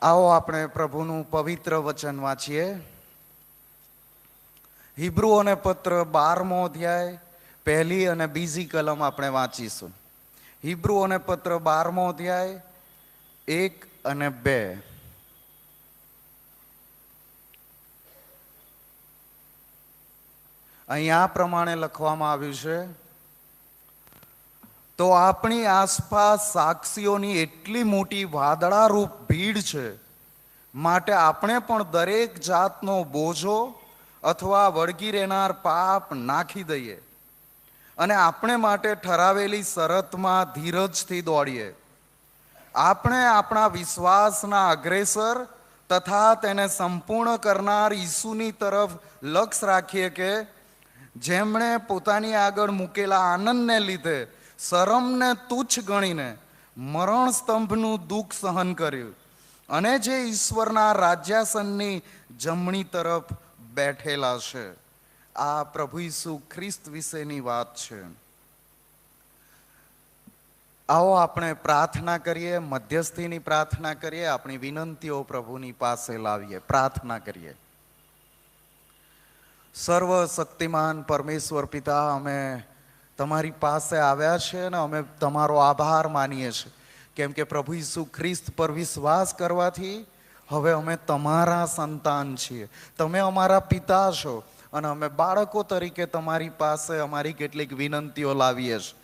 આવો આપણે પ્રભુનું પવિત્ર વચન વાંચીએ. હિબ્રુઓને પત્ર 12મો અધ્યાય પહેલી અને બીજી કલમ આપણે વાંચીશું. હિબ્રુઓને પત્ર 12મો અધ્યાય 1 અને 2. અહીં આ પ્રમાણે લખવામાં આવ્યું છે: તો આપણી આસપાસ સાક્ષીઓની એટલી મોટી વાદળારૂપ ભીડ છે, માટે આપણે પણ દરેક જાતનો બોજો અથવા વળગી રહેનાર પાપ નાખી દઈએ અને આપણે માટે ઠરાવેલી શરતમાં ધીરજથી દોડીએ. આપણે આપણા વિશ્વાસના અગ્રેસર તથા તેને સંપૂર્ણ કરનાર ઈસુની તરફ લક્ષ્ય રાખીએ, કે જેમણે પોતાની આગળ મૂકેલા આનંદને લીધે શરમને તુચ્છ ગણીને મરણ સ્તંભનું દુઃખ સહન કર્યું અને જે ઈશ્વરના રાજ્યાસનની જમણી તરફ બેઠેલા છે. આ પ્રભુ ઈસુ ખ્રિસ્ત વિશેની વાત છે. આવો આપણે પ્રાર્થના કરીએ, મધ્યસ્થીની પ્રાર્થના કરીએ, આપણી વિનંતીઓ પ્રભુની પાસે લાવીએ. પ્રાર્થના કરીએ. સર્વ શક્તિમાન પરમેશ્વર પિતા, અમે તમારી પાસે આવ્યા છે અને અમે તમારો આભાર માનીએ છીએ, કેમ કે પ્રભુ ઈસુ ખ્રિસ્ત પર વિશ્વાસ કરવાથી હવે અમે તમારા સંતાન છીએ. તમે અમારા પિતા છો અને અમે બાળકો તરીકે તમારી પાસે અમારી કેટલીક વિનંતીઓ લાવીએ છીએ.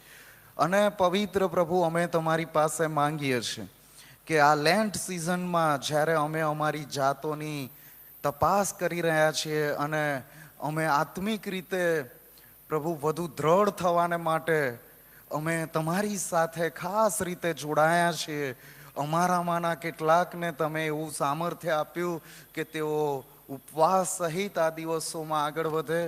અને પવિત્ર પ્રભુ, અમે તમારી પાસે માંગીએ છીએ કે આ લેન્ટ સિઝનમાં જ્યારે અમે અમારી જાતોની તપાસ કરી રહ્યા છીએ અને અમે આત્મિક રીતે પ્રભુ વધુ દ્રઢ થવાને માટે અમે તમારી સાથે ખાસ રીતે જોડાયા છીએ. અમારામાંના કેટલાકને તમે એવું સામર્થ્ય આપ્યું કે તેઓ ઉપવાસ સહિત આ દિવસોમાં આગળ વધે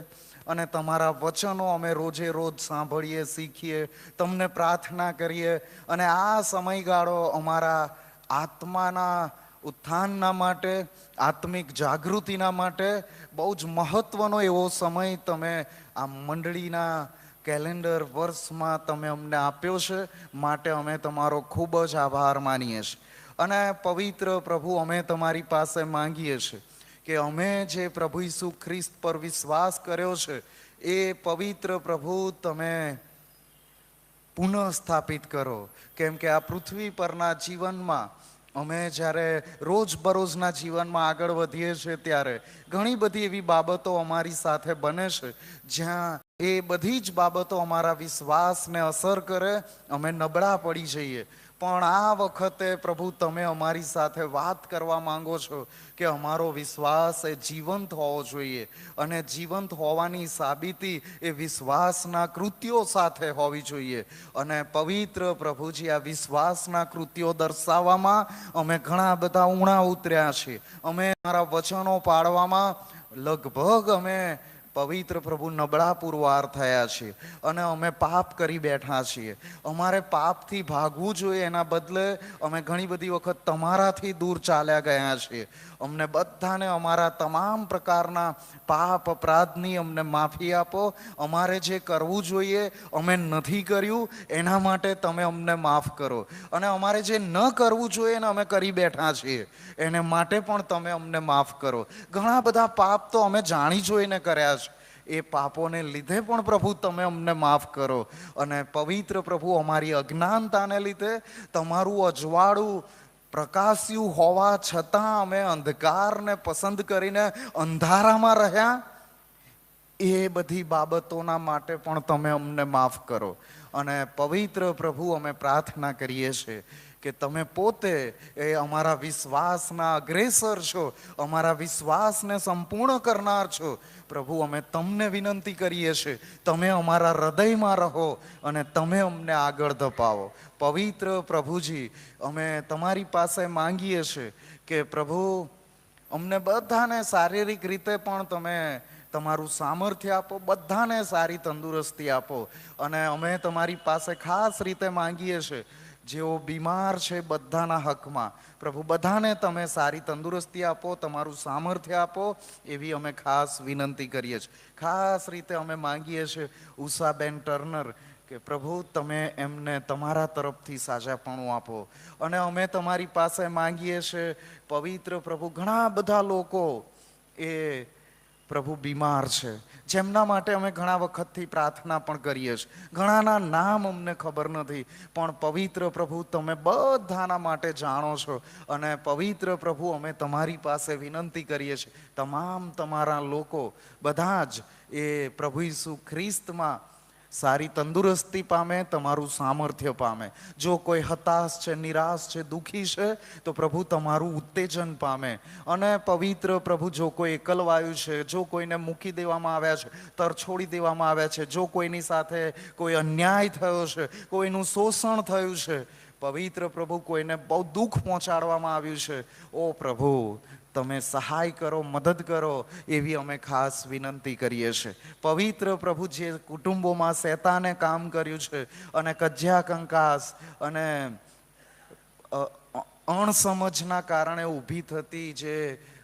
અને તમારા વચનો અમે રોજે રોજ સાંભળીએ, શીખીએ, તમને પ્રાર્થના કરીએ અને આ સમયગાળો અમારા આત્માના ઉત્થાનના માટે, આત્મિક જાગૃતિના માટે બહુ જ મહત્વનો એવો સમય તમે આ મંડળીના કેલેન્ડર વર્ષમાં તમે અમને આપ્યો છે. માટે અમે તમારો ખૂબ જ આભાર માનીએ છીએ. અને પવિત્ર પ્રભુ, અમે તમારી પાસે માંગીએ છીએ કે અમે જે પ્રભુ ઈસુ ખ્રિસ્ત પર વિશ્વાસ કર્યો છે એ પવિત્ર પ્રભુ તમે પુનઃ સ્થાપિત કરો. કેમ કે આ પૃથ્વી પરના જીવનમાં અમે જ્યારે રોજબરોજના જીવનમાં આગળ વધીએ છીએ ત્યારે ઘણી બધી એવી બાબતો અમારી સાથે બને છે જ્યાં એ બધી જ બાબતો અમારા વિશ્વાસને અસર કરે, અમે નબળા પડી જઈએ. પણ આ વખતે પ્રભુ તમે અમારી સાથે વાત કરવા માંગો છો કે અમારો વિશ્વાસ એ જીવંત હોવો જોઈએ અને જીવંત હોવાની સાબિતી એ વિશ્વાસના કૃત્યો સાથે હોવી જોઈએ. અને પવિત્ર પ્રભુજી, આ વિશ્વાસના કૃત્યો દર્શાવવામાં અમે ઘણા બધા ઊણા ઉતર્યા છીએ. અમે અમારા વચનો પાળવામાં લગભગ અમે પવિત્ર પ્રભુ નબળા પુરવાર થયા છીએ અને અમે પાપ કરી બેઠા છીએ. અમારે પાપથી ભાગવું જોઈએ, એના બદલે અમે ઘણી બધી વખત તમારાથી દૂર ચાલ્યા ગયા છીએ. અમને બધાને અમારા તમામ પ્રકારના પાપ અપરાધની અમને માફી આપો. અમારે જે કરવું જોઈએ અમે નથી કર્યું, એના માટે તમે અમને માફ કરો. અને અમારે જે ન કરવું જોઈએ ને અમે કરી બેઠા છીએ એને માટે પણ તમે અમને માફ કરો. ઘણા બધા પાપ તો અમે જાણી જોઈને કર્યા છે, એ પાપોને લીધે પણ પ્રભુ તમે અમને માફ કરો. અને પવિત્ર પ્રભુ, અમારી અજ્ઞાનતાને લીધે તમારું અજવાળું પ્રકાશ્યું હોવા છતાં અમે અંધકારને પસંદ કરીને અંધારામાં રહ્યા. એ બધી બાબતોના માટે પણ તમે અમને માફ કરો. અને પવિત્ર પ્રભુ, અમે પ્રાર્થના કરીએ છીએ કે તમે પોતે એ અમારા વિશ્વાસના અગ્રેસર છો, અમારા વિશ્વાસને સંપૂર્ણ કરનાર છો. પ્રભુ, અમે તમને વિનંતી કરીએ છીએ, તમે અમારા હૃદયમાં રહો અને તમે અમને આગળ ધપાવો. પવિત્ર પ્રભુજી, અમે તમારી પાસે માંગીએ છીએ કે પ્રભુ અમને બધાને શારીરિક રીતે પણ તમે તમારું સામર્થ્ય આપો, બધાને સારી તંદુરસ્તી આપો. અને અમે તમારી પાસે ખાસ રીતે માંગીએ છીએ જેઓ બીમાર છે બધાના હકમાં પ્રભુ બધાને તમે સારી તંદુરસ્તી આપો, તમારું સામર્થ્ય આપો, એવી અમે ખાસ વિનંતી કરીએ છીએ. ખાસ રીતે અમે માંગીએ છીએ ઉષાબેન ટર્નર કે પ્રભુ તમે એમને તમારા તરફથી સાજાપણું આપો. અને અમે તમારી પાસે માંગીએ છીએ પવિત્ર પ્રભુ, ઘણા બધા લોકો એ પ્રભુ બીમાર છે, જેમના માટે અમે ઘણા વખતથી પ્રાર્થના પણ કરીએ છીએ. ઘણાના નામ અમને ખબર નથી, પણ પવિત્ર પ્રભુ તમે બધાના માટે જાણો છો. અને પવિત્ર પ્રભુ અમે તમારી પાસે વિનંતી કરીએ છીએ, તમારા લોકો બધા જ એ પ્રભુ ઈસુ ખ્રિસ્તમાં સારી તંદુરસ્તી પામે, તમારું સામર્થ્ય પામે. જો કોઈ હતાશ છે, નિરાશ છે, દુઃખી છે, તો પ્રભુ તમારું ઉત્તેજન પામે. અને પવિત્ર પ્રભુ, જો કોઈ એકલવાયું છે, જો કોઈને મૂકી દેવામાં આવ્યા છે, તરછોડી દેવામાં આવ્યા છે, જો કોઈની સાથે કોઈ અન્યાય થયો છે, કોઈનું શોષણ થયું છે, પવિત્ર પ્રભુ કોઈને બહુ દુઃખ પહોંચાડવામાં આવ્યું છે, ઓ પ્રભુ તમે સહાય કરો, મદદ કરો, એવી અમે ખાસ વિનંતી કરીએ છીએ. પવિત્ર પ્રભુ, જે કુટુંબોમાં શેતાને કામ કર્યું છે અને કજ્યા કંકાસ અને અણસમજના કારણે ઊભી થતી જે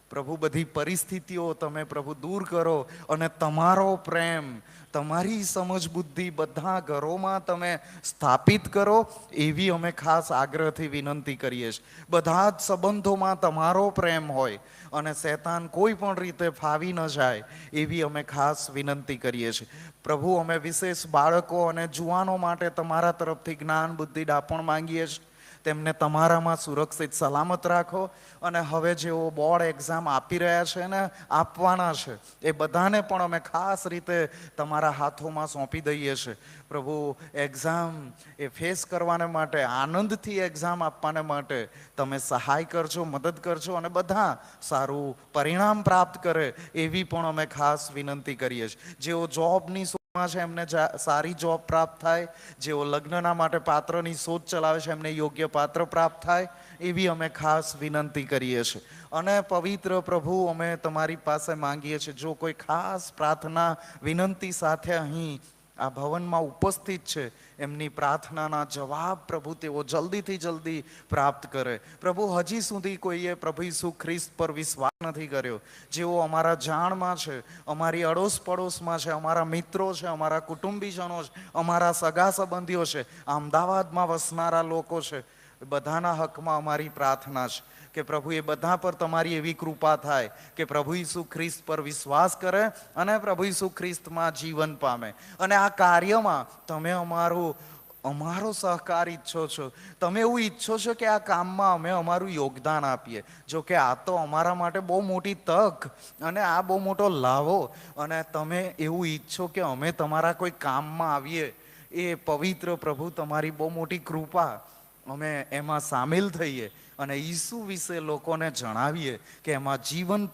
પ્રભુ બધી પરિસ્થિતિઓ તમે પ્રભુ દૂર કરો અને તમારો પ્રેમ, તમારી સમજ બુદ્ધિ બધા ઘરોમાં તમે સ્થાપિત કરો, એવી અમે ખાસ આગ્રહથી વિનંતી કરીએ છીએ. બધા જ સંબંધોમાં તમારો પ્રેમ હોય અને શેતાન કોઈ પણ રીતે ફાવી ન જાય, એવી અમે ખાસ વિનંતી કરીએ છીએ. પ્રભુ, અમે વિશેષ બાળકો અને જુવાનો માટે તમારા તરફથી જ્ઞાન બુદ્ધિ ડાપણ માંગીએ છીએ. તેમને તમારામાં સુરક્ષિત સલામત રાખો. અને હવે જેઓ બોર્ડ એક્ઝામ આપી રહ્યા છે ને આપવાના છે, એ બધાને પણ અમે ખાસ રીતે તમારા હાથોમાં સોંપી દઈએ છીએ. પ્રભુ, એક્ઝામ એ ફેસ કરવાને માટે, આનંદથી એક્ઝામ આપવાને માટે તમે સહાય કરજો, મદદ કરજો અને બધા સારું પરિણામ પ્રાપ્ત કરે, એવી પણ અમે ખાસ વિનંતી કરીએ છીએ. જેઓ જોબની છે એમને સારી જોબ પ્રાપ્ત થાય, જેઓ લગ્નના માટે પાત્રની શોધ ચલાવે છે એમને યોગ્ય પાત્ર પ્રાપ્ત થાય, એવી અમે ખાસ વિનંતી કરીએ છીએ. અને પવિત્ર પ્રભુ, અમે તમારી પાસે માંગીએ છીએ, જો કોઈ ખાસ પ્રાર્થના વિનંતી સાથે અહીં આ ભવનમાં ઉપસ્થિત છે, એમની પ્રાર્થનાના જવાબ પ્રભુ તેઓ જલ્દીથી જલ્દી પ્રાપ્ત કરે. પ્રભુ, હજી સુધી કોઈએ પ્રભુ ઈસુ ખ્રિસ્ત પર વિશ્વાસ નથી કર્યો, જેઓ અમારા જાણમાં છે, અમારી અડોસ પડોશમાં છે, અમારા મિત્રો છે, અમારા કુટુંબીજનો છે, અમારા સગા સંબંધીઓ છે, અમદાવાદમાં વસનારા લોકો છે, બધાના હકમાં અમારી પ્રાર્થના છે કે પ્રભુ એ બધા પર તમારી એવી કૃપા થાય કે પ્રભુ ઈસુ ખ્રિસ્ત પર વિશ્વાસ કરે અને પ્રભુ ઈસુ ખ્રિસ્તમાં જીવન પામે. અને આ કાર્યમાં તમે અમારો સહકાર ઈચ્છો છો. તમે એવું ઈચ્છો છો કે આ કામમાં અમે અમારું યોગદાન આપીએ. જો કે આ તો અમારા માટે બહુ મોટી તક અને આ બહુ મોટો લાવો, અને તમે એવું ઈચ્છો કે અમે તમારા કોઈ કામમાં આવીએ, એ પવિત્ર પ્રભુ તમારી બહુ મોટી કૃપા. અમે એમાં સામેલ થઈએ અને ઈસુ વિશે લોકોને જણાવીએ કે એમાં જીવન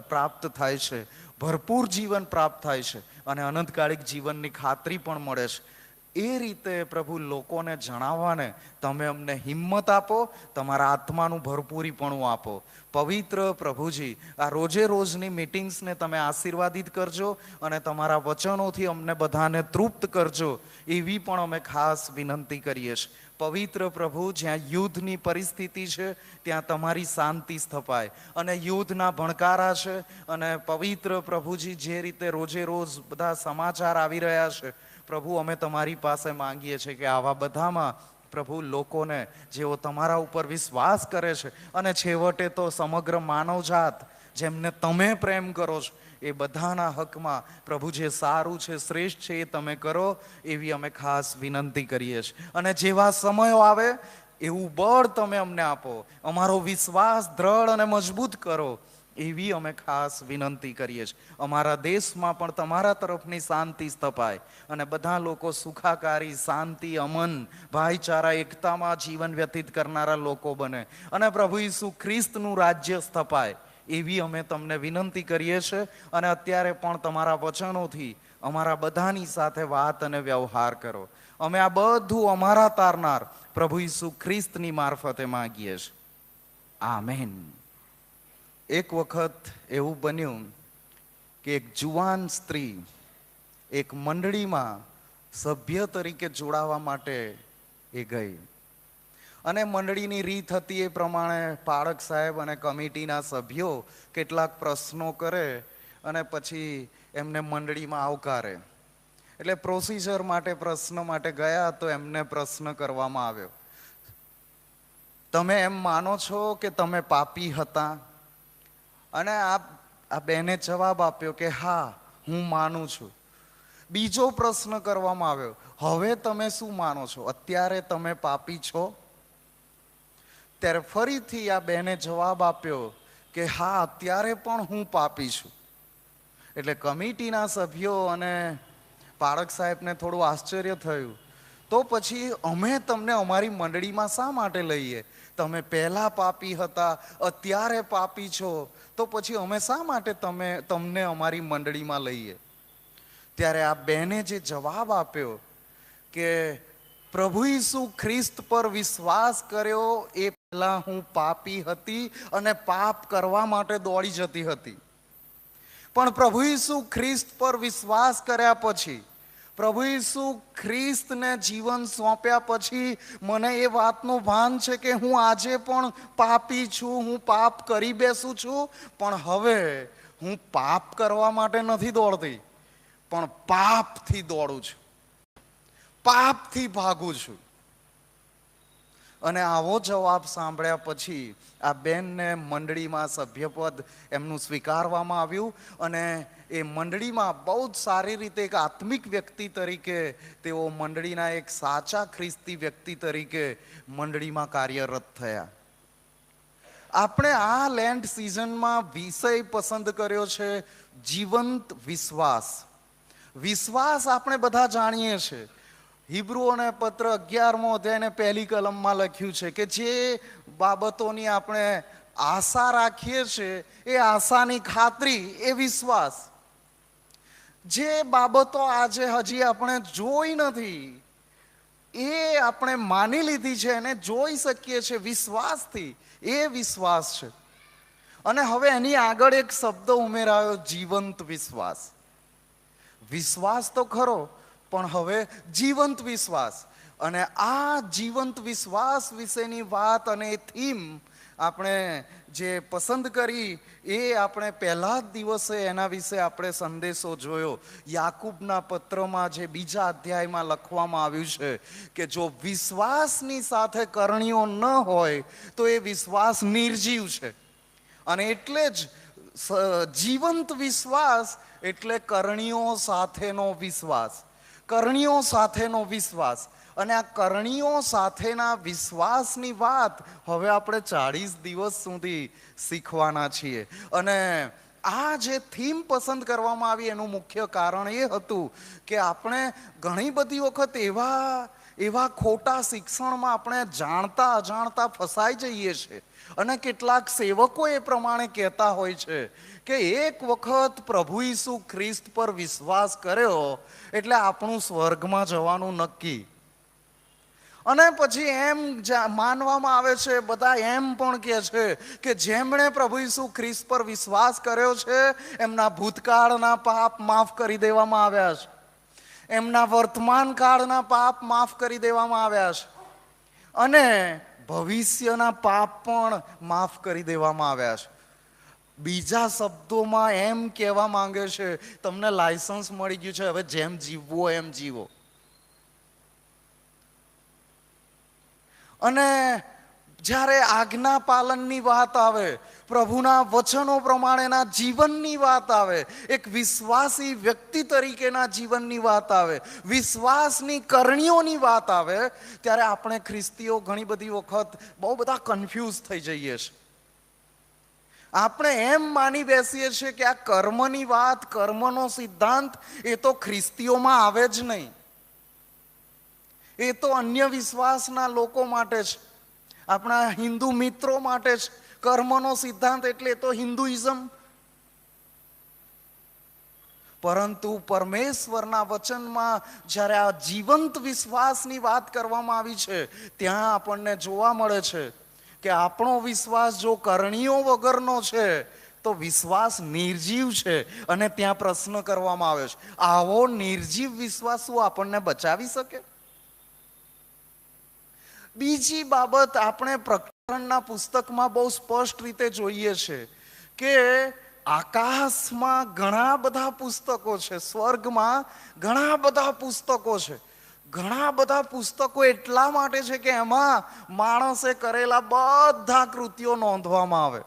પ્રાપ્ત થાય છે, ભરપૂર જીવન પ્રાપ્ત થાય છે અને અનંતકાળિક જીવનની ખાતરી પણ મળે છે. એ રીતે પ્રભુ લોકોને જણાવવાને તમે અમને હિંમત આપો, તમારા આત્માનું ભરપૂરીપણું આપો. પવિત્ર પ્રભુજી, આ રોજે રોજની મિટિંગ્સને તમે આશીર્વાદિત કરજો અને તમારા વચનોથી અમને બધાને તૃપ્ત કરજો, એવી પણ અમે ખાસ વિનંતી કરીએ છીએ. પવિત્ર પ્રભુ, જ્યાં યુદ્ધની પરિસ્થિતિ છે ત્યાં તમારી શાંતિ સ્થપાય, અને યુદ્ધના ભણકારા છે અને પવિત્ર પ્રભુજી, જે રીતે રોજે રોજ બધા સમાચાર આવી રહ્યા છે, પ્રભુ અમે તમારી પાસે માંગીએ છીએ કે આવા બધામાં પ્રભુ લોકોને, જેઓ તમારા ઉપર વિશ્વાસ કરે છે અને છેવટે તો સમગ્ર માનવજાત જેમને તમે પ્રેમ કરો છો, એ બધાના હકમાં પ્રભુ જે સારું છે, શ્રેષ્ઠ છે, એ તમે કરો, એવી અમે ખાસ વિનંતી કરીએ છીએ. અને જેવા સમયો આવે એવું બળ તમે અમને આપો, અમારો વિશ્વાસ દ્રઢ અને મજબૂત કરો, એવી અમે ખાસ વિનંતી કરીએ છીએ. અમારા દેશમાં પણ તમારા તરફની શાંતિ સ્થપાય અને બધા લોકો સુખાકારી, શાંતિ, અમન, ભાઈચારા, એકતામાં જીવન વ્યતીત કરનારા લોકો બને અને પ્રભુ ઈસુ ખ્રિસ્તનું રાજ્ય સ્થપાય, એવી અમે તમને વિનંતી કરીએ છીએ. અને અત્યારે પણ તમારા વચનોથી અમારા બધાની સાથે વાત અને વ્યવહાર કરો. અમે આ બધું અમારા તારનાર પ્રભુ ઈસુ ખ્રિસ્તની મારફતે માંગીએ છીએ. આમેન. એક વખત એવું બન્યું કે એક જુવાન સ્ત્રી એક મંડળીમાં સભ્ય તરીકે જોડાવા માટે એ ગઈ, અને મંડળીની રીત હતી એ પ્રમાણે પાળક સાહેબ અને કમિટીના સભ્યો કેટલાક પ્રશ્નો કરે અને પછી એમને મંડળીમાં આવકારે. એટલે પ્રોસિજર માટે પ્રશ્ન માટે ગયા તો એમને પ્રશ્ન કરવામાં આવ્યો, તમે એમ માનો છો કે તમે પાપી હતા? અને આ બેને જવાબ આપ્યો કે હા, હું માનું છું. બીજો પ્રશ્ન કરવામાં આવ્યો, હવે તમે શું માનો છો? અત્યારે તમે પાપી છો? ત્યારે ફરીથી આ બેને જવાબ આપ્યો કે હા, અત્યારે પણ હું પાપી છું. એટલે કમિટીના સભ્યો અને પારક સાહેબને થોડું આશ્ચર્ય થયું. તો પછી અમે તમને અમારી મંડળીમાં શા માટે લઈએ? તમે પહેલા પાપી હતા, અત્યારે પાપી છો, તો પછી અમે શા માટે તમને અમારી મંડળીમાં લઈએ? ત્યારે આ બેને જે જવાબ આપ્યો કે પ્રભુ ઈસુ ખ્રિસ્ત પર વિશ્વાસ કર્યો એ પહેલા હું પાપી હતી અને પાપ કરવા માટે દોડી જતી હતી. પણ પ્રભુ ઈસુ ખ્રિસ્ત પર વિશ્વાસ કર્યા પછી, પ્રભુ ઈસુ ખ્રિસ્તને જીવન સોંપ્યા પછી મને એ વાતનું ભાન છે કે હું આજે પણ પાપી છું, હું પાપ કરી બેસું છું, પણ હવે હું પાપ કરવા માટે નથી દોડતી, પણ પાપથી દોડું છું, પાપથી ભાગું છું. અને આવો જવાબ સાંભળ્યા પછી આ બેનને મંડળીમાં સભ્યપદ એમનું સ્વીકારવામાં આવ્યું અને એ મંડળીમાં બહુ જ સારી રીતે એક આત્મિક વ્યક્તિ તરીકે તેઓ મંડળીના એક સાચા ખ્રિસ્તી વ્યક્તિ તરીકે મંડળીમાં કાર્યરત થયા. આપણે આ લેન્ટ સિઝનમાં વિષય પસંદ કર્યો છે જીવંત વિશ્વાસ. વિશ્વાસ આપણે બધા જાણીએ છીએ. હિબ્રુઓને પત્ર 11મો અધ્યાયને પહેલી કલમમાં લખ્યું છે કે જે બાબતોની આપણે આશા રાખીએ છીએ એ આશાની ખાતરી એ વિશ્વાસ. જે બાબતો આજે હજી આપણે જોઈ નથી એ આપણે માની લીધી છે અને જોઈ શકીએ છીએ વિશ્વાસથી, એ વિશ્વાસ છે. અને હવે એની આગળ એક શબ્દ ઉમેરાયો, જીવંત વિશ્વાસ. વિશ્વાસ તો ખરો, પણ હવે જીવંત વિશ્વાસ. અને આ જીવંત વિશ્વાસ વિશેની વાત અને એ થીમ આપણે જે પસંદ કરી એ આપણે પહેલા જ દિવસે એના વિશે આપણે સંદેશો જોયો. યાકૂબના પત્રમાં જે 2 અધ્યાયમાં લખવામાં આવ્યું છે કે જો વિશ્વાસની સાથે કરણીઓ ન હોય તો એ વિશ્વાસ નિર્જીવ છે. અને એટલે જ જીવંત વિશ્વાસ એટલે કરણીઓ સાથેનો વિશ્વાસ, કરણીઓ સાથેનો વિશ્વાસ. અને આ કરણીઓ સાથેના વિશ્વાસની વાત હવે આપણે 40 દિવસ સુધી શીખવાના છીએ. અને આ જે થીમ પસંદ કરવામાં આવી એનું મુખ્ય કારણ એ હતું કે આપણે ઘણી બધી વખત એવા ખોટા શિક્ષણમાં આપણે જાણતા અજાણતા ફસાઈ જઈએ છીએ. અને કેટલાક સેવકો એ પ્રમાણે કહેતા હોય છે કે એક વખત પ્રભુ ઈસુ ખ્રિસ્ત પર વિશ્વાસ કર્યો એટલે આપણું સ્વર્ગમાં જવાનું નક્કી. અને પછી એમ માનવામાં આવે છે, બધા એમ પણ કહે છે કે જેમણે પ્રભુ ઈસુ ખ્રિસ્ત પર વિશ્વાસ કર્યો છે એમના ભૂતકાળના પાપ માફ કરી દેવામાં આવ્યા છે, એમના વર્તમાન કાળના પાપ માફ કરી દેવામાં આવ્યા છે અને ભવિષ્યના પાપ પણ માફ કરી દેવામાં આવ્યા છે. બીજા શબ્દોમાં એમ કહેવા માંગે છે તમને લાયસન્સ મળી ગયું છે, હવે જેમ જીવવું હોય એમ જીવો. અને જ્યારે આજ્ઞા પાલનની વાત આવે, પ્રભુના વચનો પ્રમાણેના જીવનની વાત આવે, એક વિશ્વાસી વ્યક્તિ તરીકેના જીવનની વાત આવે, વિશ્વાસની કરણીઓની વાત આવે, ત્યારે આપણે ખ્રિસ્તીઓ ઘણી બધી વખત બહુ બધા કન્ફ્યુઝ થઈ જઈએ છીએ. આપણે એમ માની બેસીએ છીએ કે આ કર્મની વાત, કર્મનો સિદ્ધાંત એ તો ખ્રિસ્તીઓમાં આવે જ નહીં, એ તો અન્ય વિશ્વાસના લોકો માટે છે, આપણા હિન્દુ મિત્રો માટે છે. કર્મનો સિદ્ધાંત એટલે તો હિન્દુઇઝમ. પરંતુ પરમેશ્વરના વચનમાં જ્યારે આ જીવંત વિશ્વાસની વાત કરવામાં આવી છે ત્યાં આપણને જોવા મળે છે કે આપણો વિશ્વાસ જો કરણીઓ વગરનો છે તો વિશ્વાસ નિર્જીવ છે. અને ત્યાં પ્રશ્ન કરવામાં આવે છે, આવો નિર્જીવ વિશ્વાસ શું આપણને બચાવી શકે? બીજી બાબત આપણે પ્રકરણના પુસ્તકમાં બહુ સ્પષ્ટ રીતે જોઈએ છે કે આકાશમાં ઘણા બધા પુસ્તકો છે, સ્વર્ગમાં ઘણા બધા પુસ્તકો છે. ઘણા બધા પુસ્તકો એટલા માટે છે કે એમાં માણસે કરેલા બધા કૃત્યો નોંધવામાં આવે.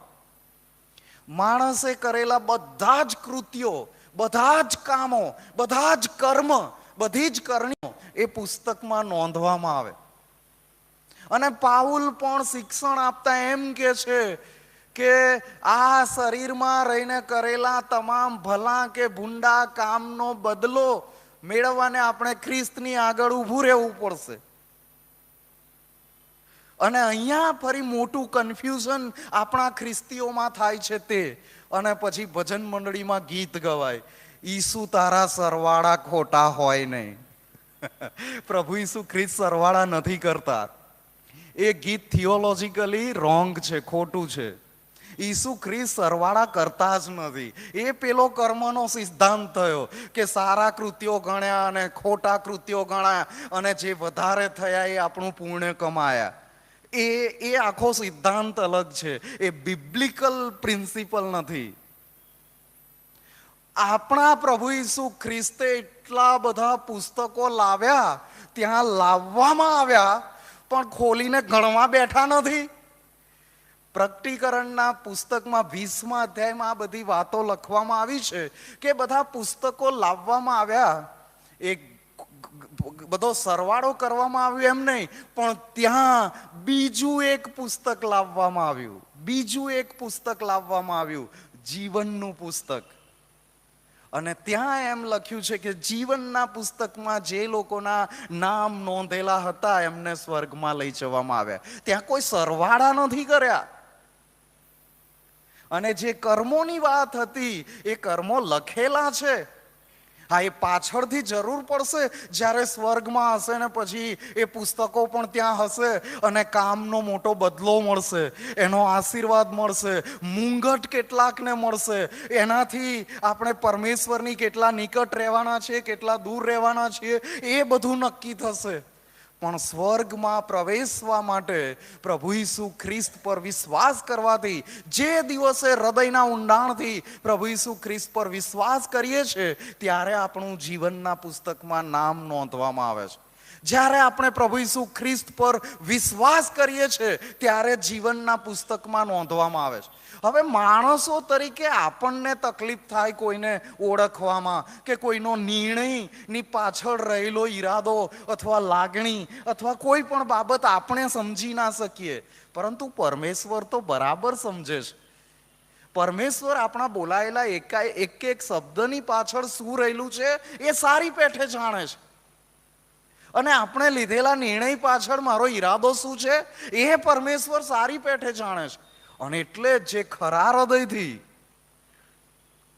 માણસે કરેલા બધા જ કૃત્યો, બધા જ કામો, બધા જ કર્મ, બધી જ કરણીઓ એ પુસ્તકમાં નોંધવામાં આવે. અને પાઉલ પણ શિક્ષણ આપતા એમ કે છે કે આ શરીરમાં રહીને કરેલા તમામ ભલા કે ભૂંડા કામનો બદલો મેળવવાને આપણે ખ્રિસ્તની આગળ ઊભું રહેવું પડશે. અને અહીંયા ફરી મોટું કન્ફ્યુઝન આપણા ખ્રિસ્તીઓમાં થાય છે તે. અને પછી ભજન મંડળીમાં ગીત ગવાય, ઈસુ તારા સરવાળા ખોટા હોય નહીં. પ્રભુ ઈસુ ખ્રિસ્ત સરવાળા નથી કરતા. એ ગીત થિયોલોજીકલી રોંગ છે, ખોટું છે. ઈસુ ખ્રિસ્ત સરવાળા કરતા જ નથી. એ પેલો કર્મનો સિદ્ધાંત થયો કે સારા કૃત્યો ગણ્યા અને ખોટા કૃત્યો ગણ્યા અને જે વધારે થયા એ આપણું પુણ્ય કમાયા. એ આખો સિદ્ધાંત અલગ છે. એ બિબ્લિકલ પ્રિન્સિપલ નથી. આપણા પ્રભુ ઈસુ ખ્રિસ્તે એટલા બધા પુસ્તકો લાવ્યા, ત્યાં લાવવામાં આવ્યા, પણ ખોલીને ગણવા બેઠા નથી. પ્રકટીકરણના પુસ્તકમાં 20મા અધ્યાયમાં આ બધી વાતો લખવામાં આવી છે કે બધા પુસ્તકો લાવવામાં આવ્યા. એક બધો સરવાળો કરવામાં આવ્યો એમ નહીં, પણ ત્યાં બીજું એક પુસ્તક લાવવામાં આવ્યું. બીજું એક પુસ્તક લાવવામાં આવ્યું, જીવનનું પુસ્તક. અને ત્યાં એમ લખ્યું છે કે જીવનના પુસ્તકમાં જે લોકોના નામ નોંધેલા હતા એમને સ્વર્ગમાં લઈ જવામાં આવ્યા. ત્યાં કોઈ સરવાળા નથી કર્યા. અને જે કર્મોની વાત હતી એ કર્મો લખેલા છે. હા, એ પાછળથી જરૂર પડશે જ્યારે સ્વર્ગમાં હશે ને પછી એ પુસ્તકો પણ ત્યાં હશે અને કામનો મોટો બદલો મળશે, એનો આશીર્વાદ મળશે, મુંગટ કેટલાકને મળશે. એનાથી આપણે પરમેશ્વરની કેટલા નિકટ રહેવાના છીએ, કેટલા દૂર રહેવાના છીએ, એ બધું નક્કી થશે. પણ સ્વર્ગમાં પ્રવેશવા માટે પ્રભુ ઈસુ ખ્રિસ્ત પર વિશ્વાસ કરવાથી, જે દિવસે હૃદયના ઊંડાણથી પ્રભુ ઈસુ ખ્રિસ્ત પર વિશ્વાસ કરીએ છીએ ત્યારે આપણું જીવનના પુસ્તકમાં નામ નોંધવામાં આવે છે. જ્યારે આપણે પ્રભુ ઈસુ ખ્રિસ્ત પર વિશ્વાસ કરીએ છીએ ત્યારે જીવનના પુસ્તકમાં નોંધવામાં આવે છે. હવે માણસો તરીકે આપણને તકલીફ થાય કોઈને ઓળખવામાં કે કોઈનો નિર્ણયની પાછળ રહેલો ઈરાદો અથવા લાગણી અથવા કોઈ પણ બાબત આપણે સમજી ના શકીએ, પરંતુ પરમેશ્વર તો બરાબર સમજે છે. પરમેશ્વર આપણા બોલાયેલા એક શબ્દની પાછળ શું રહેલું છે એ સારી પેઠે જાણે છે. અને આપણે લીધેલા નિર્ણય પાછળ મારો ઈરાદો શું છે એ પરમેશ્વર સારી પેઠે જાણે છે. અને એટલે જે ખરા હૃદયથી,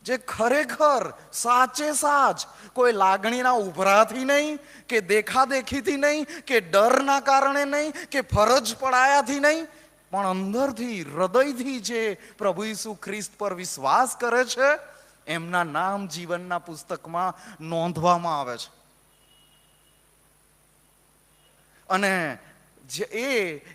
જે ખરેખર સાચે સાચ, કોઈ લાગણીના ઉભરાથી નહીં કે દેખાદેખીથી નહીં કે ડરના કારણે નહીં કે ફરજ પડાયાથી નહીં, પણ અંદરથી હૃદયથી જે પ્રભુ ઈસુ ખ્રિસ્ત પર વિશ્વાસ કરે છે એમના નામ જીવનના પુસ્તકમાં નોંધવામાં આવે છે. અને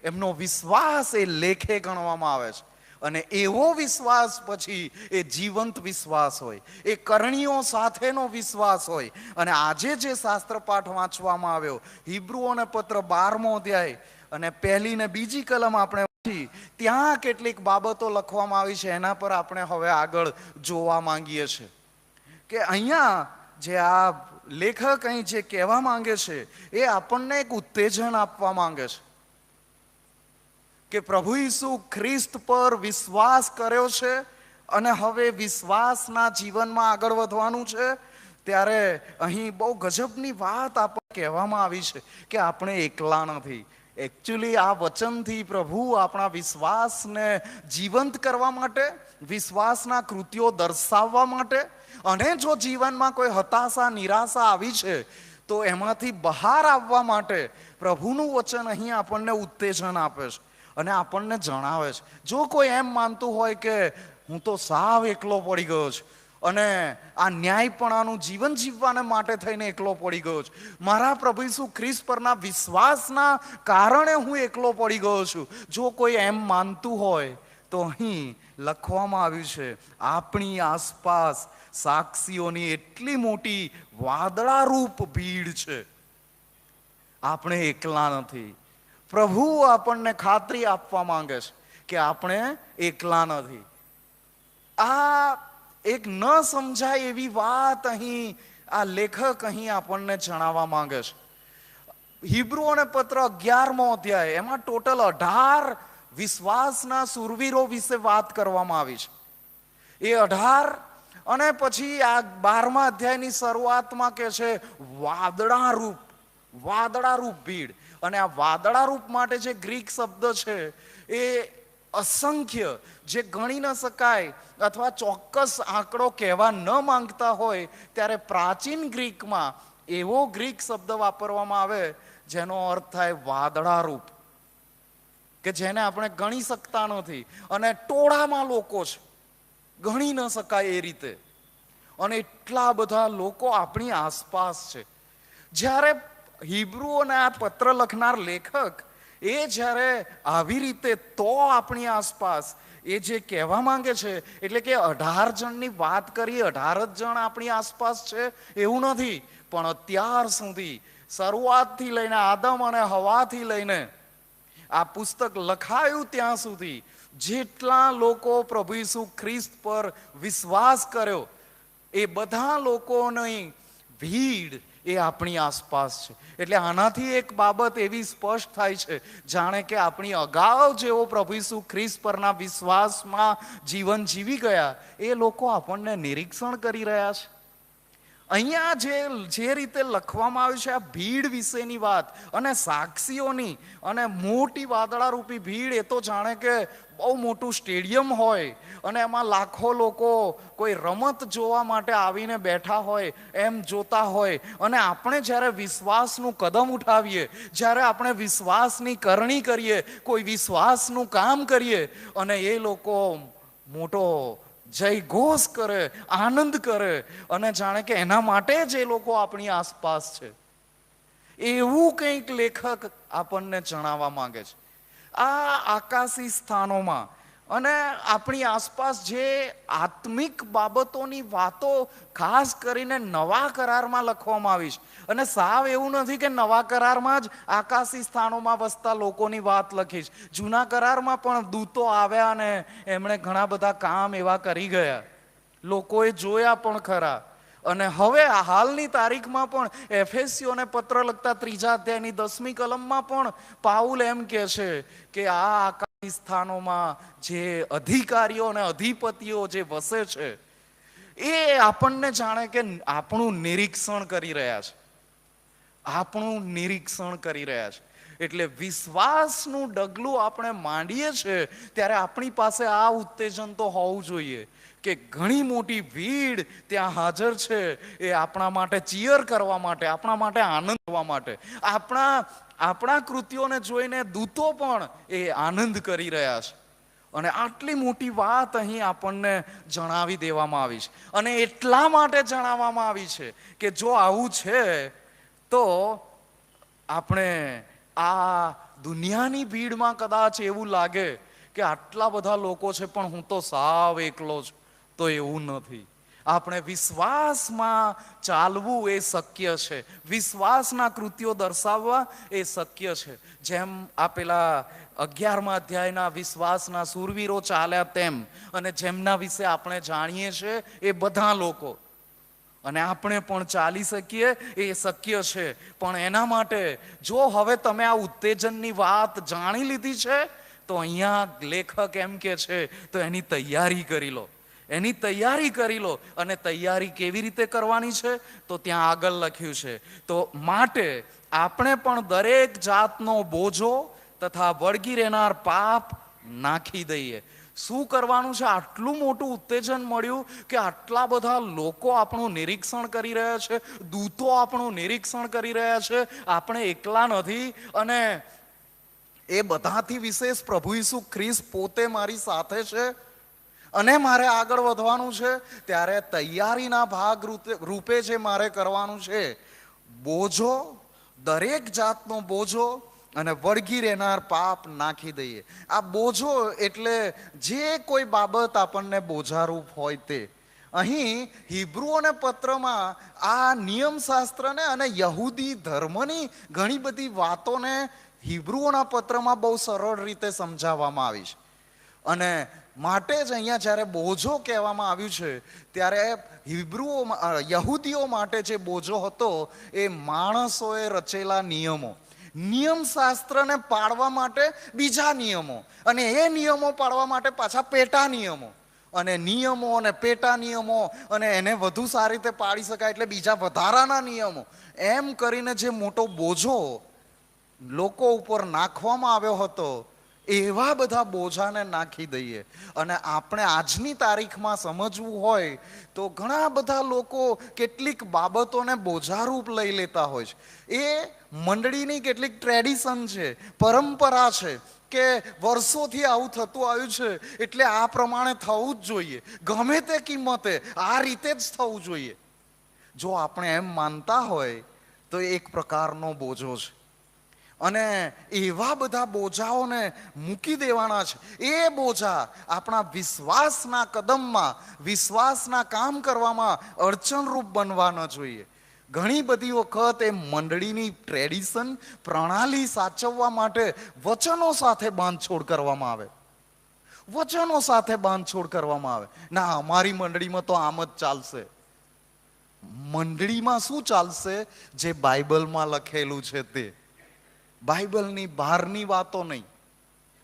એમનો વિશ્વાસ એ લેખે ગણવામાં આવે છે. અને એવો વિશ્વાસ પછી એ જીવંત વિશ્વાસ હોય, એ કરણીઓ સાથેનો વિશ્વાસ હોય. અને આજે જે શાસ્ત્ર પાઠ વાંચવામાં આવ્યો, હિબ્રુઓને પત્ર 12મો અધ્યાય અને 1લી ને 2જી કલમ આપણે વાંચી, ત્યાં કેટલીક બાબતો લખવામાં આવી છે. એના પર આપણે હવે આગળ જોવા માંગીએ છીએ કે અહીંયા જે આ લેખક અહીં જે કહેવા માંગે છે એ આપણને એક ઉત્તેજન આપવા માંગે છે કે પ્રભુ ઈસુ ખ્રિસ્ત પર વિશ્વાસ કર્યો છે અને હવે વિશ્વાસના જીવનમાં આગળ વધવાનું છે. ત્યારે અહીં બહુ ગજબની વાત આપણને કહેવામાં આવી છે કે આપણે એકલા નથી. એકચ્યુઅલી આ વચનથી પ્રભુ આપણા વિશ્વાસને જીવંત કરવા માટે, વિશ્વાસના કૃત્યો દર્શાવવા માટે, અને જો જીવનમાં કોઈ હતાશા, નિરાશા આવી છે તો એમાંથી બહાર આવવા માટે પ્રભુનું વચન અહીં આપણને ઉત્તેજન આપે છે અને આપણને જણાવે છે. જો કોઈ એમ માનતું હોય કે હું તો સાવ એકલો પડી ગયો છું અને આ ન્યાયપણાનું જીવન જીવવાને માટે થઈને એકલો પડી ગયો છું, મારા પ્રભુ ઈસુ ખ્રિસ્ત પરના વિશ્વાસના કારણે હું એકલો પડી ગયો છું, જો કોઈ એમ માનતું હોય તો અહીં લખવામાં આવ્યું છે, આપણી આસપાસ સાક્ષીઓની એટલી મોટી વાદળારૂપ ભીડ છે. આપણે એકલા નથી. પ્રભુ આપણને ખાતરી આપવા માંગે છે કે આપણે એકલા નથી. આ એક ન સમજાય એવી વાત અહીં આ લેખક અહીં આપણને જણાવવા માંગે છે. હિબ્રુઓને પત્ર 11મો અધ્યાય, એમાં ટોટલ 18 વિશ્વાસના સુરવીરો વિશે વાત કરવામાં આવી છે. એ 18 અને પછી આ 12મા અધ્યાયની શરૂઆતમાં કે છે વાદળારૂપ ભીડ. અને આ વાદળારૂપ માટે જે ગ્રીક શબ્દ છે એ અસંખ્ય, જે ગણી ન શકાય અથવા ચોક્કસ આંકડો કહેવા ન માંગતા હોય, ત્યારે પ્રાચીન ગ્રીકમાં એવો ગ્રીક શબ્દ વાપરવામાં આવે જેનો અર્થ થાય વાદળારૂપ, કે જેને આપણે ગણી શકતા નથી. અને ટોળામાં લોકો છે, ગણી ન શકાય એ રીતે. અને એટલા બધા લોકો આપણી આસપાસ છે. જ્યારે હિબ્રુઓને આ પત્ર લખનાર લેખક એ જ્યારે આવી રીતે તો આપણી આસપાસ એ જે કહેવા માંગે છે, એટલે કે 18 જણની વાત કરી, 18 જ જણ આપણી આસપાસ છે એવું નથી, પણ અત્યાર સુધી શરૂઆતથી લઈને આદમ અને હવાથી લઈને આ પુસ્તક લખાયું ત્યાં સુધી જેટલા લોકો પ્રભુ ઈસુ ખ્રિસ્ત પર વિશ્વાસ કર્યો એ બધા લોકોની ભીડ એ આપણી આસપાસ છે. એટલે આનાથી એક બાબત એવી સ્પષ્ટ થાય છે, જાણે કે આપણી અગાઉ જેઓ પ્રભુ ઈસુ ખ્રિસ્ત પરના વિશ્વાસમાં જીવન જીવી ગયા એ લોકો આપણને નિરીક્ષણ કરી રહ્યા છે. અહીંયા જે રીતે લખવામાં આવ્યું છે આ ભીડ વિશેની વાત અને સાક્ષીઓની, અને મોટી વાદળારૂપી ભીડ, એ તો જાણે કે બહુ મોટું સ્ટેડિયમ હોય અને એમાં લાખો લોકો કોઈ રમત જોવા માટે આવીને બેઠા હોય એમ જોતા હોય. અને આપણે જ્યારે વિશ્વાસનું કદમ ઉઠાવીએ, જ્યારે આપણે વિશ્વાસની કરણી કરીએ, કોઈ વિશ્વાસનું કામ કરીએ, અને એ લોકો મોટો જય ઘોષ કરે, આનંદ કરે, અને જાણે કે એના માટે જ એ લોકો આપણી આસપાસ છે, એવું કંઈક લેખક આપણને જણાવવા માંગે છે. આ આકાશી સ્થાનોમાં અને આપણી આસપાસ જે આત્મિક બાબતોની વાતો ખાસ કરીને નવા કરારમાં લખવામાં આવી છે. અને સાવ એવું નથી કે નવા કરારમાં જ આકાશી સ્થાનોમાં વસતા લોકોની વાત લખી છે. જૂના કરારમાં પણ દૂતો આવ્યા અને એમણે ઘણા બધા કામ એવા કરી ગયા, લોકોએ જોયા પણ ખરા. અને હવે હાલની તારીખમાં પણ એફેસીઓને પત્ર લખતા 3જા અધ્યાયની 10મી કલમમાં પણ પાઉલ એમ કહે છે કે આ આકાશી સ્થાનોમાં જે અધિકારીઓ અને અધિપતિઓ જે વસે છે એ આપણને જાણે કે આપણું નિરીક્ષણ કરી રહ્યા છે, આપણું નિરીક્ષણ કરી રહ્યા છે. એટલે વિશ્વાસનું ડગલું આપણે માંડીએ છીએ ત્યારે આપણી પાસે આ ઉત્તેજન તો હોવું જોઈએ કે ઘણી મોટી ભીડ ત્યાં હાજર છે, એ આપણા માટે ચીયર કરવા માટે, આપણા માટે આનંદ કરવા માટે, આપણા કૃત્યોને જોઈને દૂતો પણ એ આનંદ કરી રહ્યા છે. અને આટલી મોટી વાત અહીં આપણને જણાવી દેવામાં આવી છે. અને એટલા માટે જણાવવામાં આવી છે કે જો આવું છે તો આપણે આ દુનિયાની ભીડમાં કદાચ એવું લાગે કે આટલા બધા લોકો છે પણ હું તો સાવ એકલો છું, તો એવું નથી. આપણે વિશ્વાસમાં ચાલવું એ શક્ય છે, વિશ્વાસના કૃત્યો દર્શાવવા એ શક્ય છે. જેમ આ પેલા 11મા અધ્યાયના વિશ્વાસના સુરવીરો ચાલ્યા તેમ, અને જેમના વિશે આપણે જાણીએ છીએ એ બધા લોકો, અને આપણે પણ ચાલી શકીએ એ શક્ય છે. પણ એના માટે જો હવે તમે આ ઉત્તેજનની વાત જાણી લીધી છે તો અહીંયા લેખક એમ કે છે તો એની તૈયારી કરી લો, એની તૈયારી કરી લો. અને તૈયારી કેવી રીતે કરવાની છે તો ત્યાં આગળ લખ્યું છે, તો માટે આપણે પણ દરેક જાતનો બોજો તથા વળગી રહેનાર પાપ નાખી દઈએ. શું કરવાનું છે? આટલું મોટું ઉત્તેજન મળ્યું કે આટલા બધા લોકો આપણું નિરીક્ષણ કરી રહ્યા છે, દૂતો આપણું નિરીક્ષણ કરી રહ્યા છે, આપણે એકલા નથી. અને એ બધાથી વિશેષ પ્રભુ ઈસુ ખ્રિસ્ત પોતે મારી સાથે છે અને મારે આગળ વધવાનું છે. ત્યારે તૈયારીના ભાગ રૂપે જે મારે કરવાનું છે, બોજો, દરેક જાતનો બોજો અને વળગી રહેનાર પાપ નાખી દઈએ. આ બોજો એટલે જે કોઈ બાબત આપણને બોજારૂપ હોય તે. અહીં હિબ્રુઓને પત્રમાં આ નિયમશાસ્ત્રને અને યહૂદી ધર્મની ઘણી બધી વાતોને હિબ્રુઓના પત્રમાં બહુ સરળ રીતે સમજાવવામાં આવી છે. અને માટે જ અહીંયા જ્યારે બોજો કહેવામાં આવ્યું છે ત્યારે યહૂદીઓ માટે જે બોજો હતો એ માણસોએ રચેલા નિયમો, નિયમશાસ્ત્રને પાળવા માટે બીજા નિયમો, અને એ નિયમો પાળવા માટે પાછા પેટા નિયમો, અને નિયમો અને પેટા નિયમો, અને એને વધુ સારી રીતે પાળી શકાય એટલે બીજા વધારાના નિયમો, એમ કરીને જે મોટો બોજો લોકો ઉપર નાખવામાં આવ્યો હતો એવા બધા બોજાને નાખી દઈએ. અને આપણે આજની તારીખમાં સમજવું હોય તો ઘણા બધા લોકો કેટલીક બાબતોને બોજારૂપ લઈ લેતા હોય છે. એ મંડળીની કેટલીક ટ્રેડિશન છે, પરંપરા છે કે વર્ષોથી આવું થતું આવ્યું છે એટલે આ પ્રમાણે થવું જ જોઈએ, ગમે તે કિંમતે આ રીતે જ થવું જોઈએ. જો આપણે એમ માનતા હોય તો એક પ્રકારનો બોજો છે. અને એવા બધા બોજાઓને મૂકી દેવાના છે. એ બોજા આપણા વિશ્વાસના કદમમાં, વિશ્વાસના કામ કરવામાં અડચણરૂપ બનવા ન જોઈએ. ઘણી બધી વખત એ મંડળીની ટ્રેડિશન, પ્રણાલી સાચવવા માટે વચનો સાથે બાંધછોડ કરવામાં આવે, વચનો સાથે બાંધછોડ કરવામાં આવે. ના, અમારી મંડળીમાં તો આમ જ ચાલશે. મંડળીમાં શું ચાલશે? જે બાઇબલમાં લખેલું છે તે. બાઇબલની બહારની વાતો નહીં,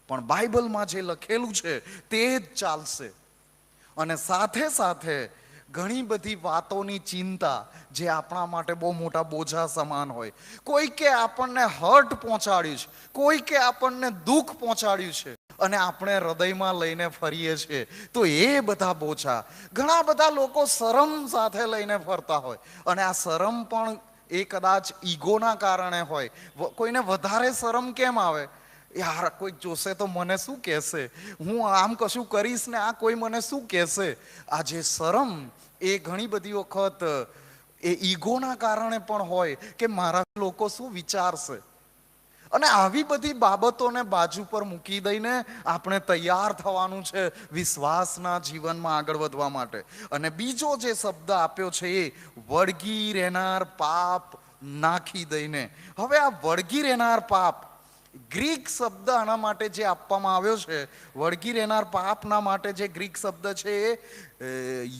પણ બાઇબલમાં જે લખેલું છે તે જ ચાલશે. અને સાથે સાથે ઘણી બધી વાતોની ચિંતા જે આપણા માટે બહુ મોટા બોજા સમાન હોય. કોઈકે આપણને હર્ટ પહોંચાડ્યું છે, કોઈકે આપણને દુઃખ પહોંચાડ્યું છે, અને આપણે હૃદયમાં લઈને ફરીએ છીએ, તો એ બધા બોજા ઘણા બધા લોકો શરમ સાથે લઈને ફરતા હોય. અને આ શરમ પણ એ કદાચ ઈગોના કારણે હોય. કોઈને વધારે શરમ કેમ આવે? યાર, કોઈક જોશે તો મને શું કહેશે, હું આમ કશું કરીશ ને આ કોઈ મને શું કહેશે. આ જે શરમ એ ઘણી બધી વખત એ ઈગોના કારણે પણ હોય કે મારા લોકો શું વિચારશે. અને આવી બધી બાબતોને બાજુ પર મૂકી દઈને આપણે તૈયાર થવાનું છે વિશ્વાસના જીવનમાં આગળ વધવા માટે. અને બીજો જે શબ્દ આપ્યો છે એ વળગી રહેનાર પાપ નાખી દઈને. હવે આ વળગી રહેનાર પાપ, ગ્રીક શબ્દ આના માટે જે આપવામાં આવ્યો છે, વળગી રહેનાર પાપના માટે જે ગ્રીક શબ્દ છે એ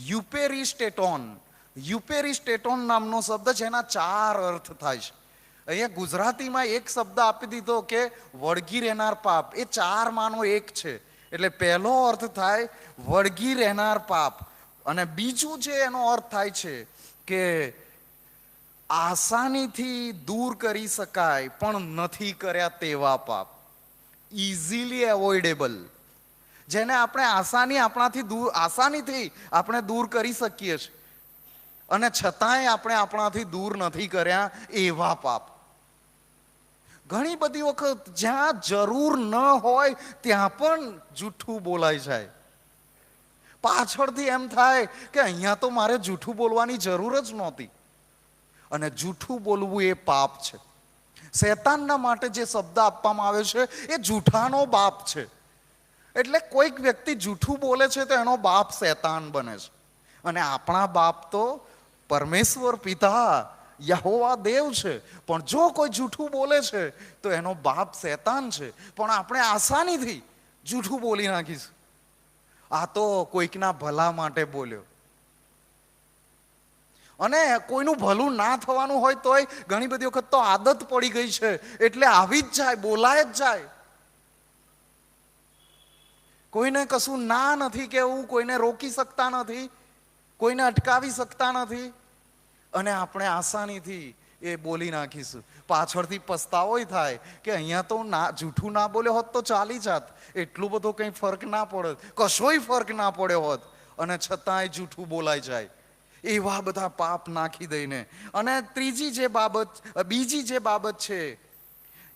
યુપેરિસ્ટેટોન, યુપેરિસ્ટેટોન નામનો શબ્દ છે. એના 4 અર્થ થાય છે. અહીંયા ગુજરાતીમાં એક શબ્દ આપી દીધો કે વળગી રહેનાર પાપ, એ 4 માનો એક છે. એટલે પહેલો અર્થ થાય વળગી રહેનાર પાપ, અને બીજું જે એનો અર્થ થાય છે કે આસાનીથી દૂર કરી શકાય પણ નથી કર્યા તેવા પાપ, ઇઝીલી એવોઇડેબલ, જેને આપણે આસાનીથી આપણે દૂર કરી શકીએ છીએ અને છતાંય આપણે આપણાથી દૂર નથી કર્યા એવા પાપ. ઘણી બધી વખત જ્યાં જરૂર ન હોય ત્યાં પણ જૂઠું બોલાઈ જાય. પાછળથી એમ થાય કે અહીંયા તો મારે જૂઠું બોલવાની જરૂર જ નહોતી. અને જૂઠું બોલવું એ પાપ છે. શૈતાનના માટે જે શબ્દ આપવામાં આવ્યો છે એ જૂઠાનો બાપ છે. એટલે કોઈક વ્યક્તિ જૂઠું બોલે છે તો એનો બાપ શૈતાન બને છે. અને આપણા બાપ તો પરમેશ્વર પિતા યહોવા દેવ છે. પણ જો કોઈ જૂઠું બોલે છે તો એનો બાપ શૈતાન છે. પણ આપણે આસાનીથી જૂઠું બોલી નાખીશું. આ તો કોઈકના ભલા માટે બોલ્યો. અને કોઈનું ભલું ના થવાનું હોય તોય ઘણી બધી વખત તો આદત પડી ગઈ છે એટલે આવી જ જાય, બોલાય જ જાય. કોઈને કશું ના નથી કહેવું, કોઈને રોકી શકતા નથી, કોઈને અટકાવી શકતા નથી, અને આપણે આસાનીથી એ બોલી નાખીશું. પાછળથી પસ્તાવો થાય કે અહીંયા તો જૂઠું ના બોલ્યો હોત તો ચાલી જાત, એટલું બધું કંઈ ફરક ના પડે, કશોય ફરક ના પડ્યો હોત, અને છતાંય જૂઠું બોલાઈ જાય. એવા બધા પાપ નાખી દઈને. અને બીજી જે બાબત છે,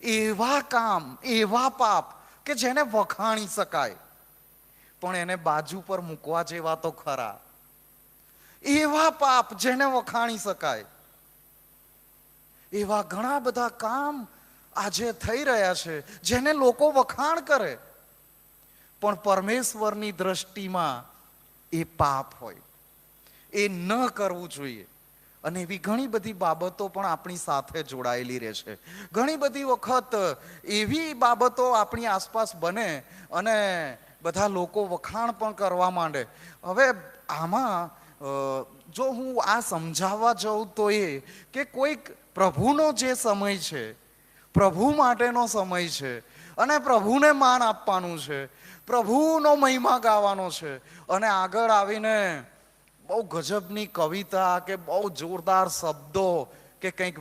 એવા કામ, એવા પાપ કે જેને વખાણી શકાય પણ એને બાજુ પર મૂકવા જેવા તો ખરા. એવા પાપ જેને વખાણી શકાય, એવા ઘણા બધા કામ આજે થઈ રહ્યા છે, જેને લોકો વખાણ કરે, પણ પરમેશ્વરની દ્રષ્ટિમાં એ પાપ હોય, એ ન કરવું જોઈએ. અને એવી ઘણી બધી બાબતો પણ આપણી સાથે જોડાયેલી રહેશે. ઘણી બધી વખત એવી બાબતો આપણી આસપાસ બને અને બધા લોકો વખાણ પણ કરવા માંડે. હવે આમાં જો હું આ સમજાવવા જાઉં તો એ કે કોઈક પ્રભુનો જે સમય છે, પ્રભુ માટેનો સમય છે, અને પ્રભુને માન આપવાનું છે, પ્રભુનો મહિમા ગાવાનો છે, અને આગળ આવીને બહુ ગજબની કવિતા કે બહુ જોરદાર શબ્દો કે કંઈક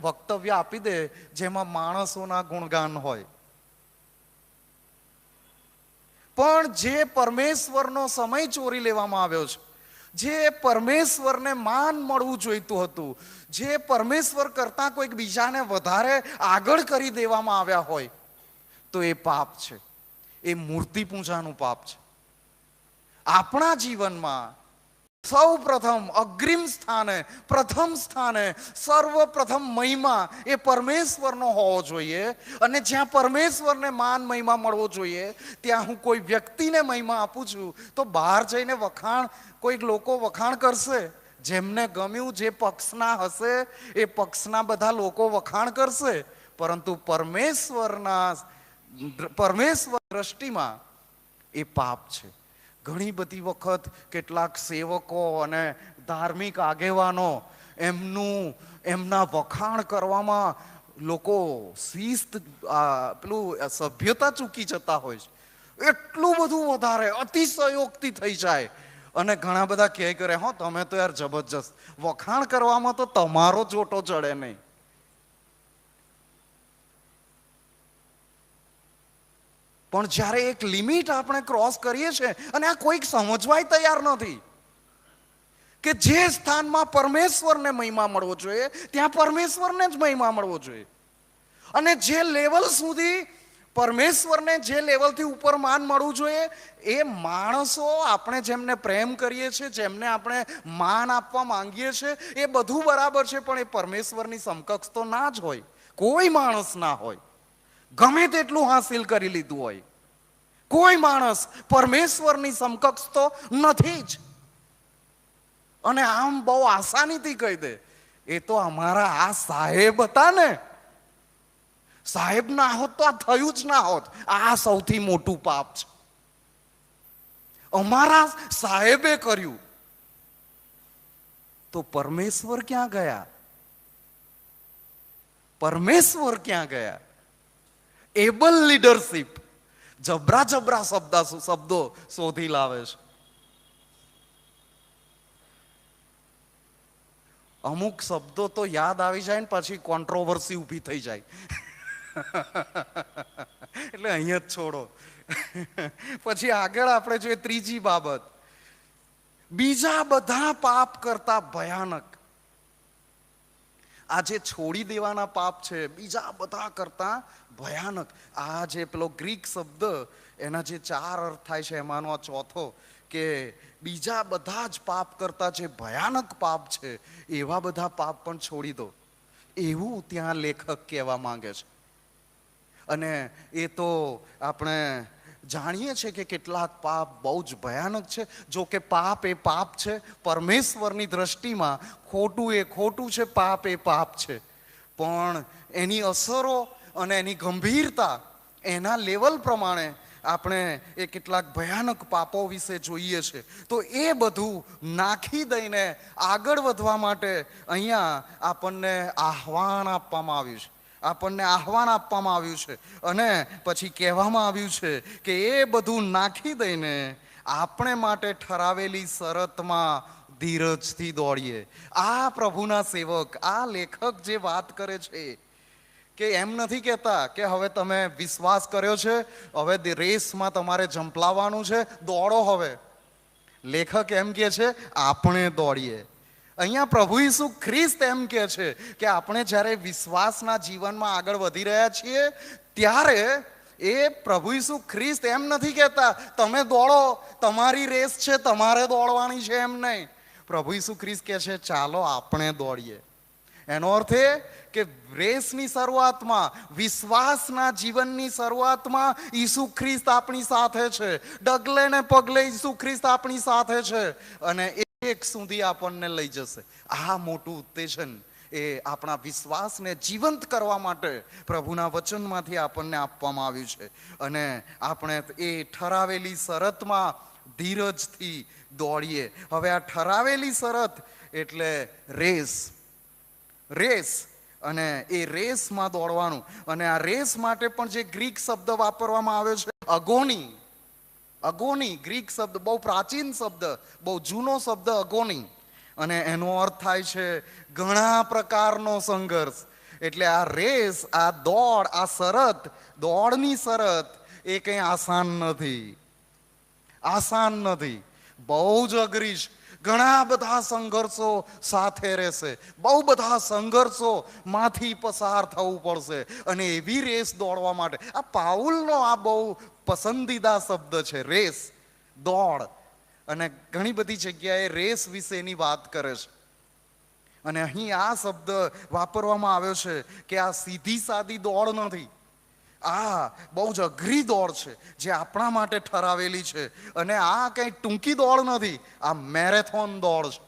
વક્તવ્ય આપી દે જેમાં માણસોના ગુણગાન હોય. પણ જે પરમેશ્વરનો સમય ચોરી લેવામાં આવ્યો છે, જે પરમેશ્વરને માન મળવું જોઈતું હતું, જે પરમેશ્વર કરતાં કોઈક બીજાને વધારે આગળ કરી દેવામાં આવ્યા હોય, તો એ પાપ છે. એ મૂર્તિ પૂજાનું પાપ છે. આપણા જીવનમાં સૌ પ્રથમ અગ્રિમ સ્થાને, પ્રથમ સ્થાને, સર્વપ્રથમ મહિમા એ પરમેશ્વરનો હોવો જોઈએ. અને જ્યાં પરમેશ્વરને માન મહિમા મળવો જોઈએ, ત્યાં હું કોઈ વ્યક્તિને મહિમા આપું છું તો બહાર જઈને વખાણ, કોઈક લોકો વખાણ કરશે, જેમને ગમ્યું, જે પક્ષના હશે એ પક્ષના બધા લોકો વખાણ કરશે. પરંતુ પરમેશ્વર દ્રષ્ટિમાં એ પાપ છે. ઘણી બધી વખત કેટલાક સેવકો અને ધાર્મિક આગેવાનો એમના વખાણ કરવામાં લોકો શિસ્ત, પેલું સભ્યતા ચૂકી જતા હોય છે. એટલું બધું વધારે અતિશયોક્તિ થઈ જાય અને ઘણા બધા કહે કરે, હો તમે તો યાર જબરજસ્ત, વખાણ કરવામાં તો તમારો જોટો ચડે નહીં. પણ જ્યારે એક લિમિટ આપણે ક્રોસ કરીએ છીએ, અને આ કોઈક સમજવાય તૈયાર નથી કે જે સ્થાનમાં પરમેશ્વરને મહિમા મળવો જોઈએ ત્યાં પરમેશ્વરને જ મહિમા મળવો જોઈએ. અને જે લેવલ સુધી પરમેશ્વરને, જે લેવલથી ઉપર માન મળવું જોઈએ, એ માણસો આપણે જેમને પ્રેમ કરીએ છીએ, જેમને આપણે માન આપવા માંગીએ છીએ, એ બધું બરાબર છે, પણ એ પરમેશ્વરની સમકક્ષ તો ના જ હોય. કોઈ માણસ ના હોય, ગમે તેટલું હાસિલ કરી લીધું હોય. કોઈ માણસ પરમેશ્વરની સમકક્ષ તો નથી જ. અને આમ બહુ આસાનીથી કહી દે, એ તો અમારા આ સાહેબ હતા ને, સાહેબ ના હોત તો આ થયું જ ના હોત. આ સૌથી મોટું પાપ છે. અમારા સાહેબે કર્યું તો પરમેશ્વર ક્યાં ગયા? પરમેશ્વર ક્યાં ગયા? એબલ લીડરશીપ જબરા જબરા શબ્દો શોધી લાવે છે. અમુક શબ્દો તો યાદ આવી જાય ને પછી કોન્ટ્રોવર્સી ઊભી થઈ જાય. એટલે અહીંયા જ છોડો. પછી આગળ આપણે જોઈએ ત્રીજી બાબત, બીજા બધા પાપ કરતા ભયાનક. આ જે છોડી દેવાના પાપ છે, બીજા બધા કરતા ભયાનક. આ જે પેલો ગ્રીક શબ્દ, એના જે 4 અર્થ થાય છે, એમાંનો આ ચોથો, કે બીજા બધા જ પાપ કરતા જે ભયાનક પાપ છે, એવા બધા પાપ પણ છોડી દો, એવું ત્યાં લેખક કહેવા માંગે છે. અને એ તો આપણે જાણીએ છીએ કે કેટલાક પાપ બહુ જ ભયાનક છે. જો કે પાપ એ પાપ છે, પરમેશ્વરની દ્રષ્ટિમાં ખોટું એ ખોટું છે, પાપ એ પાપ છે. પણ એની અસરો અને એની ગંભીરતા, એના લેવલ પ્રમાણે આપણે એ કેટલાક ભયાનક પાપો વિશે જોઈએ છે. તો એ બધું નાખી દઈને આગળ વધવા માટે અહીંયા આપણને આહવાન આપવામાં આવ્યું છે. આપણને આહવાન આપવામાં આવ્યું છે અને પછી કહેવામાં આવ્યું છે કે એ બધું નાખી દઈને આપણે માટે ઠરાવેલી શરતમાં ધીરજથી દોડીએ. આ પ્રભુના સેવક, આ લેખક જે વાત કરે છે કે એમ નથી કહેતા કે હવે તમે વિશ્વાસ કર્યો છે, હવે રેસમાં તમારે ઝંપલાવવાનું છે, દોડો. હવે લેખક એમ કહે છે આપણે દોડીએ. અહીંયા પ્રભુ ઈસુ ખ્રિસ્ત એમ કહે છે કે આપણે જ્યારે વિશ્વાસના જીવનમાં આગળ વધી રહ્યા છીએ ત્યારે એ પ્રભુ ઈસુ ખ્રિસ્ત એમ નથી કહેતા તમે દોડો, તમારી રેસ છે, તમારે દોડવાની છે, એમ નહીં. પ્રભુ ઈસુ ખ્રિસ્ત કહે છે ચાલો આપણે દોડીએ. એનો અર્થ એ કે રેસની શરૂઆતમાં, વિશ્વાસના જીવનની શરૂઆતમાં ઈસુ ખ્રિસ્ત આપણી સાથે છે. ડગલે ને પગલે ઈસુ ખ્રિસ્ત આપણી સાથે છે અને એક સુધી આપણને લઈ જશે. આ મોટું ઉત્તેજન એ આપણા વિશ્વાસને જીવંત કરવા માટે પ્રભુના વચનમાંથી આપણને આપવામાં આવ્યું છે. અને આપણે એ ઠરાવેલી શરતમાં ધીરજથી દોડીએ. હવે આ ઠરાવેલી શરત એટલે રેસ અને એ રેસમાં દોડવાનું. અને આ રેસ માટે પણ જે ગ્રીક શબ્દ વાપરવામાં આવ્યો છે અગોની ગ્રીક શબ્દ, બહુ પ્રાચીન શબ્દ, બહુ જૂનો શબ્દ અગોની. અને એનો અર્થ થાય છે ઘણા પ્રકારનો સંઘર્ષ. એટલે આ રેસ, આ દોડ, આ શરત, દોડની શરત એ કંઈ આસાન નથી, બહુ જ અઘરી છે. ઘણા બધા સંઘર્ષો સાથે રહેશે, બહુ બધા સંઘર્ષોમાંથી પસાર થવું પડશે. અને એવી રેસ દોડવા માટે આ પાઉલનો આ બહુ પસંદીદા શબ્દ છે, રેસ, દોડ. અને ઘણી બધી જગ્યાએ રેસ વિશેની વાત કરે છે. અને અહીં આ શબ્દ વાપરવામાં આવ્યો છે કે આ સીધી સાદી દોડ નથી, આ બહુ જ અઘરી દોડ છે જે આપણા માટે ઠરાવેલી છે. અને આ કંઈ ટૂંકી દોડ નથી, આ મેરેથોન દોડ છે.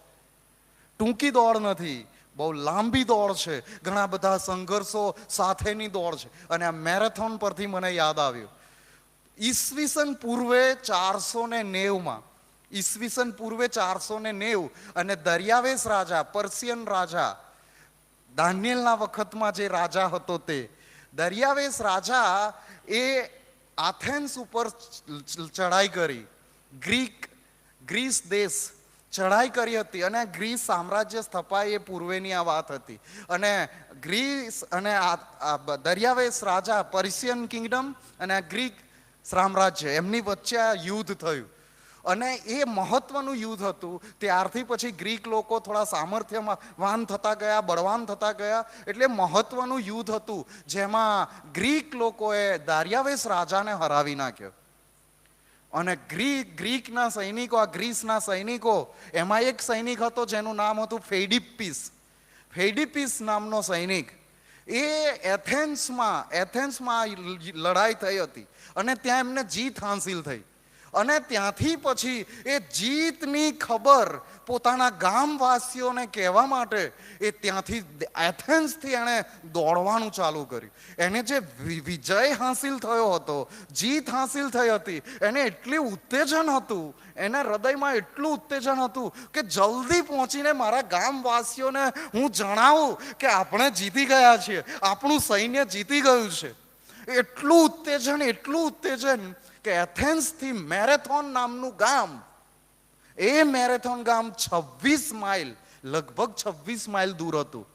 ટૂંકી દોડ નથી, બહુ લાંબી દોડ છે, ઘણા બધા સંઘર્ષો સાથેની દોડ છે. અને આ મેરેથોન પરથી મને યાદ આવ્યું, ઈસવીસન પૂર્વે 490 અને દરિયાવેશ રાજા, પર્શિયન રાજા, દાનિયેલના વખતમાં જે રાજા હતો તે દરિયાવેશ રાજા એ આથેન્સ ઉપર ચડાઈ કરી, ગ્રીસ દેશ ચડાઈ કરી હતી. અને ગ્રીસ સામ્રાજ્ય સ્થપાય એ પૂર્વેની આ વાત હતી. અને ગ્રીસ અને દરિયાવેશ રાજા, પર્શિયન કિંગડમ અને ગ્રીક સામ્રાજ્ય, એમની વચ્ચે આ યુદ્ધ થયું. અને એ મહત્વનું યુદ્ધ હતું. ત્યારથી પછી ગ્રીક લોકો થોડા સામર્થ્યવાન થતા ગયા, બળવાન થતા ગયા. એટલે મહત્વનું યુદ્ધ હતું જેમાં ગ્રીક લોકોએ દરિયાવેશ રાજાને હરાવી નાખ્યો. અને ગ્રીકના સૈનિકો, આ ગ્રીસના સૈનિકો, એમાં એક સૈનિક હતો જેનું નામ હતું ફેડિપિસ નામનો સૈનિક. એ એથેન્સમાં લડાઈ થઈ હતી અને ત્યાં એમને જીત હાંસિલ થઈ. અને ત્યાંથી પછી એ જીતની ખબર પોતાના ગામવાસીઓને કહેવા માટે એ ત્યાંથી એથેન્સથી એણે દોડવાનું ચાલુ કર્યું. એને જે વિજય હાંસિલ થયો હતો, જીત હાંસિલ થઈ હતી, એને એટલું ઉત્તેજન હતું, એના હૃદયમાં એટલું ઉત્તેજન હતું કે જલ્દી પહોંચીને મારા ગામવાસીઓને હું જણાવું કે આપણે જીતી ગયા છીએ, આપણું સૈન્ય જીતી ગયું છે. એટલું ઉત્તેજન કે એથેન્સથી મેરેથોન નામનું ગામ, એ મેરેથોન ગામ 26 માઇલ, લગભગ 26 માઇલ દૂર હતું.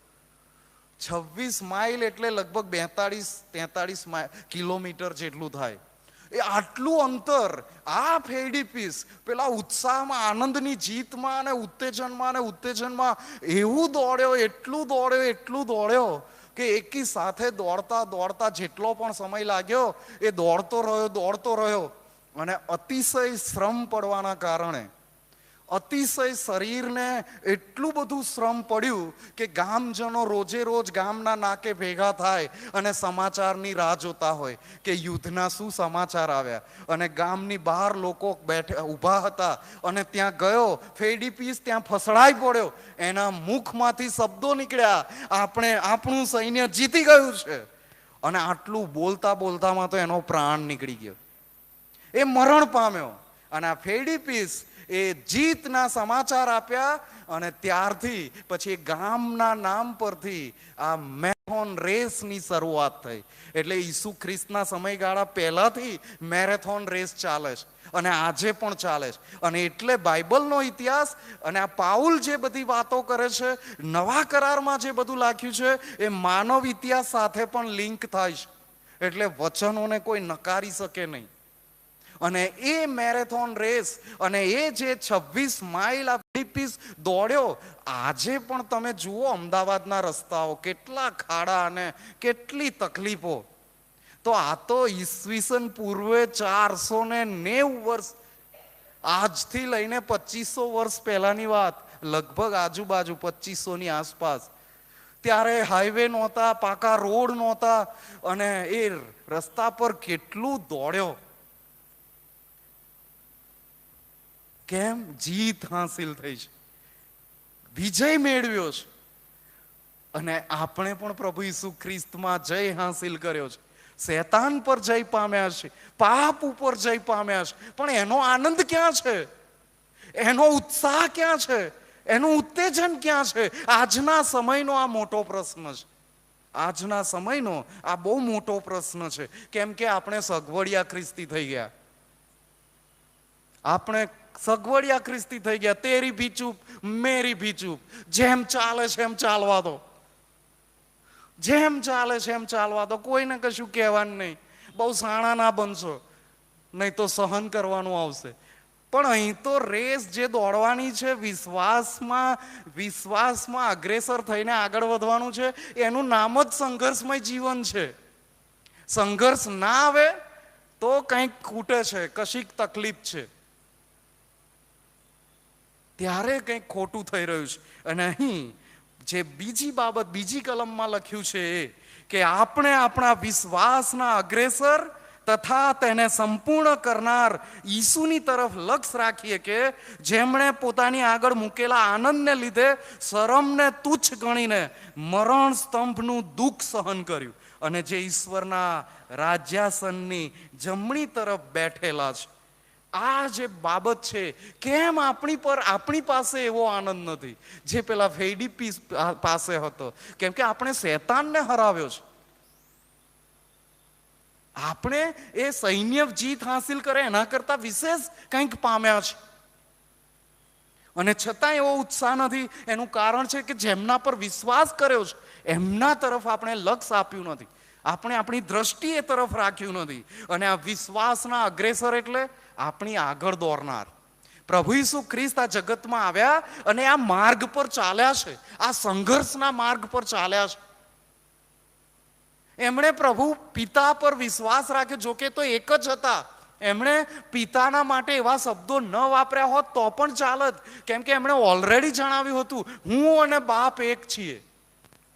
26 માઇલ એટલે લગભગ 42-43 કિલોમીટર જેટલું થાય. એ આટલું અંતર આ ફેડિપિસ પેલા ઉત્સાહમાં, આનંદની જીતમાં અને ઉત્તેજનમાં એવું દોડ્યો, એટલું દોડ્યો કે એકી સાથે દોડતા જેટલો પણ સમય લાગ્યો એ દોડતો રહ્યો. અને અતિશય શ્રમ પડવાના કારણે, અતિશય શરીરને એટલું બધું શ્રમ પડ્યું કે ગામજનો રોજે રોજ ગામના નાકે ભેગા થાય અને સમાચારની રાહ જોતા હોય કે યુદ્ધના શું સમાચાર આવ્યા. અને ગામની બહાર લોકો ઊભા હતા અને ત્યાં ગયો ફેડિપિસ, ત્યાં ફસડાઈ પડ્યો. એના મુખમાંથી શબ્દો નીકળ્યા, આપણું સૈન્ય જીતી ગયું છે. અને આટલું બોલતામાં તો એનો પ્રાણ નીકળી ગયો, એ મરણ પામ્યો. અને આ ફેડિપિસ એ જીતના સમાચાર આપ્યા અને ત્યારથી પછી ગામના નામ પરથી આ મેરેથોન રેસની શરૂઆત થઈ. એટલે ઈસુ ખ્રિસ્તના સમયગાળા પહેલાથી મેરેથોન રેસ ચાલે છે અને આજે પણ ચાલે છે. અને એટલે બાઇબલનો ઇતિહાસ અને આ પાઉલ જે બધી વાતો કરે છે, નવા કરારમાં જે બધું લખ્યું છે, એ માનવ ઇતિહાસ સાથે પણ લિંક થાય છે. એટલે વચનોને કોઈ નકારી શકે નહીં. અને એ મેરેથોન રેસ અને એ જે 26 માઇલ આ ફેડિપિસ દોડ્યો, આજે પણ તમે જુઓ અમદાવાદના રસ્તાઓ, કેટલા ખાડા અને કેટલી તકલીફો. તો આ તો ઈસવીસન પૂર્વે 490 વર્ષ, આજથી લઈને 2500 વર્ષ પહેલાની વાત, લગભગ આજુબાજુ 2500ની આસપાસ. ત્યારે હાઈવે નહોતા, પાકા રોડ નહોતા, અને એ રસ્તા પર કેટલું દોડ્યો. કેમ? જીત હાંસિલ થઈ છે, વિજય મેળવ્યો છે. અને આપણે પણ પ્રભુ ઈસુ ખ્રિસ્તમાં જય હાંસિલ કર્યો છે. શૈતાન પર જય પામ્યા છે, પાપ ઉપર જય પામ્યા છે. પણ એનો આનંદ ક્યાં છે? એનો ઉત્સાહ ક્યાં છે? એનું ઉત્તેજન ક્યાં છે? આજના સમયનો આ મોટો પ્રશ્ન છે. આજના સમયનો આ બહુ મોટો પ્રશ્ન છે. કેમ કે આપણે સગવડિયા ખ્રિસ્તી થઈ ગયા. આપણે સગવડિયા ખ્રિસ્તી થઈ ગયા. તેરી ભી ચૂપ, મેરી ભી ચૂપ. જેમ ચાલે છે એમ ચાલવા દો, જેમ ચાલે છે એમ ચાલવા દો. કોઈને કશું કહેવાનું નહીં. બહુ સાણા ના બનશો, નહીં તો સહન કરવાનું આવશે. પણ અહીં તો રેસ જે દોડવાની છે, વિશ્વાસમાં અગ્રેસર થઈને આગળ વધવાનું છે, એનું નામ જ સંઘર્ષમય જીવન છે. સંઘર્ષ ના આવે તો કંઈક ખૂટે છે, કશીક તકલીફ છે, ત્યારે કંઈક ખોટું થઈ રહ્યું છે. અને અહીં જે બીજી બાબત બીજી કલમમાં લખ્યું છે એ કે આપણે આપણા વિશ્વાસના અગ્રેસર તથા તેને સંપૂર્ણ કરનાર ઈસુની તરફ લક્ષ રાખીએ, કે જેમણે પોતાની આગળ મૂકેલા આનંદને લીધે શરમને તુચ્છ ગણીને મરણ સ્તંભનું દુઃખ સહન કર્યું, અને જે ઈશ્વરના રાજ્યાસનની જમણી તરફ બેઠેલા છે. આ જે બાબત છે, કેમ આપણી પાસે એવો આનંદ નથી જે પેલા ફેડીપી પાસે હતો? કેમ કે આપણે શૈતાનને હરાવ્યો છે. આપણે એ સૈન્ય જીત હાંસિલ કરે એના કરતા વિશેષ કંઈક પામ્યા છે, અને છતાં એવો ઉત્સાહ નથી. એનું કારણ છે કે જેમના પર વિશ્વાસ કર્યો છે એમના તરફ આપણે લક્ષ આપ્યું નથી, આપણે આપણી દ્રષ્ટિ એ તરફ રાખ્યું નથી. અને આ વિશ્વાસના અગ્રેસર એટલે આપણી આગળ દોરનાર. પ્રભુ ઈસુ ખ્રિસ્ત આ જગતમાં આવ્યા અને આ માર્ગ પર ચાલ્યા છે, આ સંઘર્ષના માર્ગ પર ચાલ્યા છે. એમણે પ્રભુ પિતા પર વિશ્વાસ રાખ્યો. જોકે તો એક જ હતા. એમણે પિતાના માટે એવા શબ્દો ન વાપર્યા હોત તો પણ ચાલત, કેમ કે એમણે ઓલરેડી જણાવ્યું હતું, હું અને બાપ એક છીએ,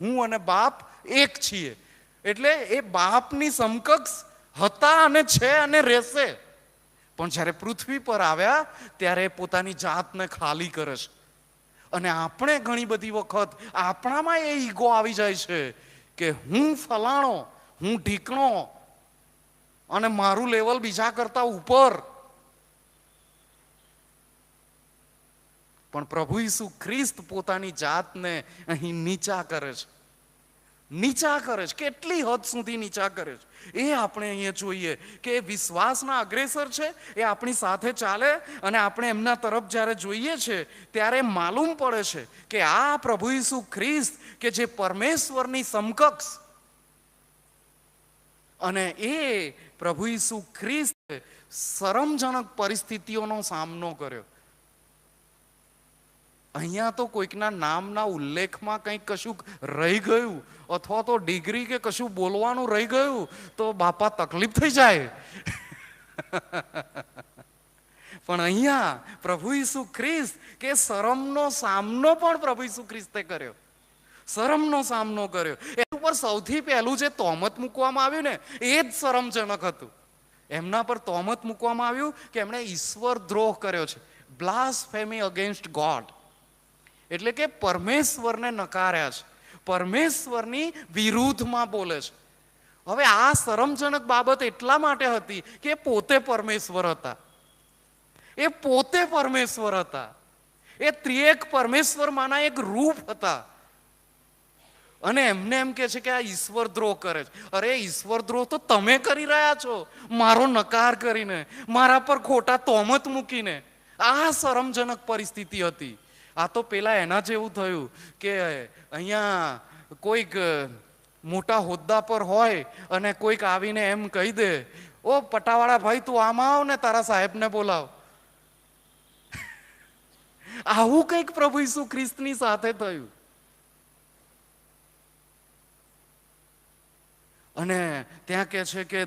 હું અને બાપ એક છીએ. એટલે એ બાપની સમકક્ષ હતા અને છે અને રહેશે. પણ જ્યારે પૃથ્વી પર આવ્યા ત્યારે પોતાની જાતને ખાલી કરે છે. અને આપણે ઘણી બધી વખત આપણામાં એ ઈગો આવી જાય છે કે હું ફલાણો, હું ઢીકણો, અને મારું લેવલ બીજા કરતા ઉપર. પણ પ્રભુ ઈસુ ખ્રિસ્ત પોતાની જાતને અહીં નીચા કરે છે, નીચા કરે છે. કેટલી હદ સુધી નીચા કરે છે એ આપણે અહીંયા જોઈએ કે વિશ્વાસના અગ્રેસર છે, એ આપણી સાથે ચાલે. અને આપણે એમના તરફ જ્યારે જોઈએ છે ત્યારે માલુમ પડે છે કે આ પ્રભુ ઈસુ ખ્રિસ્ત કે જે પરમેશ્વરની સમકક્ષ, અને એ પ્રભુ ઈસુ ખ્રિસ્ત શરમજનક પરિસ્થિતિઓનો સામનો કર્યો. અહીંયા તો કોઈકના નામના ઉલ્લેખમાં કંઈક કશું રહી ગયું, અથવા તો ડિગ્રી કે કશું બોલવાનું રહી ગયું તો બાપા તકલીફ થઈ જાય. પણ અહીંયા પ્રભુ ઈસુ ખ્રિસ્ત કે શરમનો સામનો પણ પ્રભુ ઈસુ ખ્રિસ્તે કર્યો, શરમનો સામનો કર્યો. એના ઉપર સૌથી પહેલું જે તોમત મૂકવામાં આવ્યું ને એ જ શરમજનક હતું. એમના પર તોમત મૂકવામાં આવ્યું કે એમણે ઈશ્વર દ્રોહ કર્યો છે, બ્લાસ્ફેમી અગેન્સ્ટ ગોડ. એટલે કે પરમેશ્વરને નકાર્યા છે, પરમેશ્વરની વિરુદ્ધમાં બોલે છે. હવે આ શરમજનક બાબત એટલા માટે હતી કે પોતે પરમેશ્વર હતા, એ પોતે પરમેશ્વર હતા, એ ત્રિએક પરમેશ્વરમાંના એક રૂપ હતા. અને એમને એમ કે છે કે આ ઈશ્વર દ્રોહ કરે છે. અરે ઈશ્વર દ્રોહ તો તમે કરી રહ્યા છો, મારો નકાર કરીને, મારા પર ખોટા તોમત મૂકીને. આ શરમજનક પરિસ્થિતિ હતી. આ તો પેલા એના જેવું થયું કે અહીંયા કોઈક મોટા હોદ્દા પર હોય અને કોઈક આવીને એમ કહી દે, ઓ પટાવાળા ભાઈ તું આમાં આવ ને તારા સાહેબને બોલાવ. આવું કંઈક પ્રભુ ઈસુ ખ્રિસ્તની સાથે થયું. અને ત્યાં કહે છે કે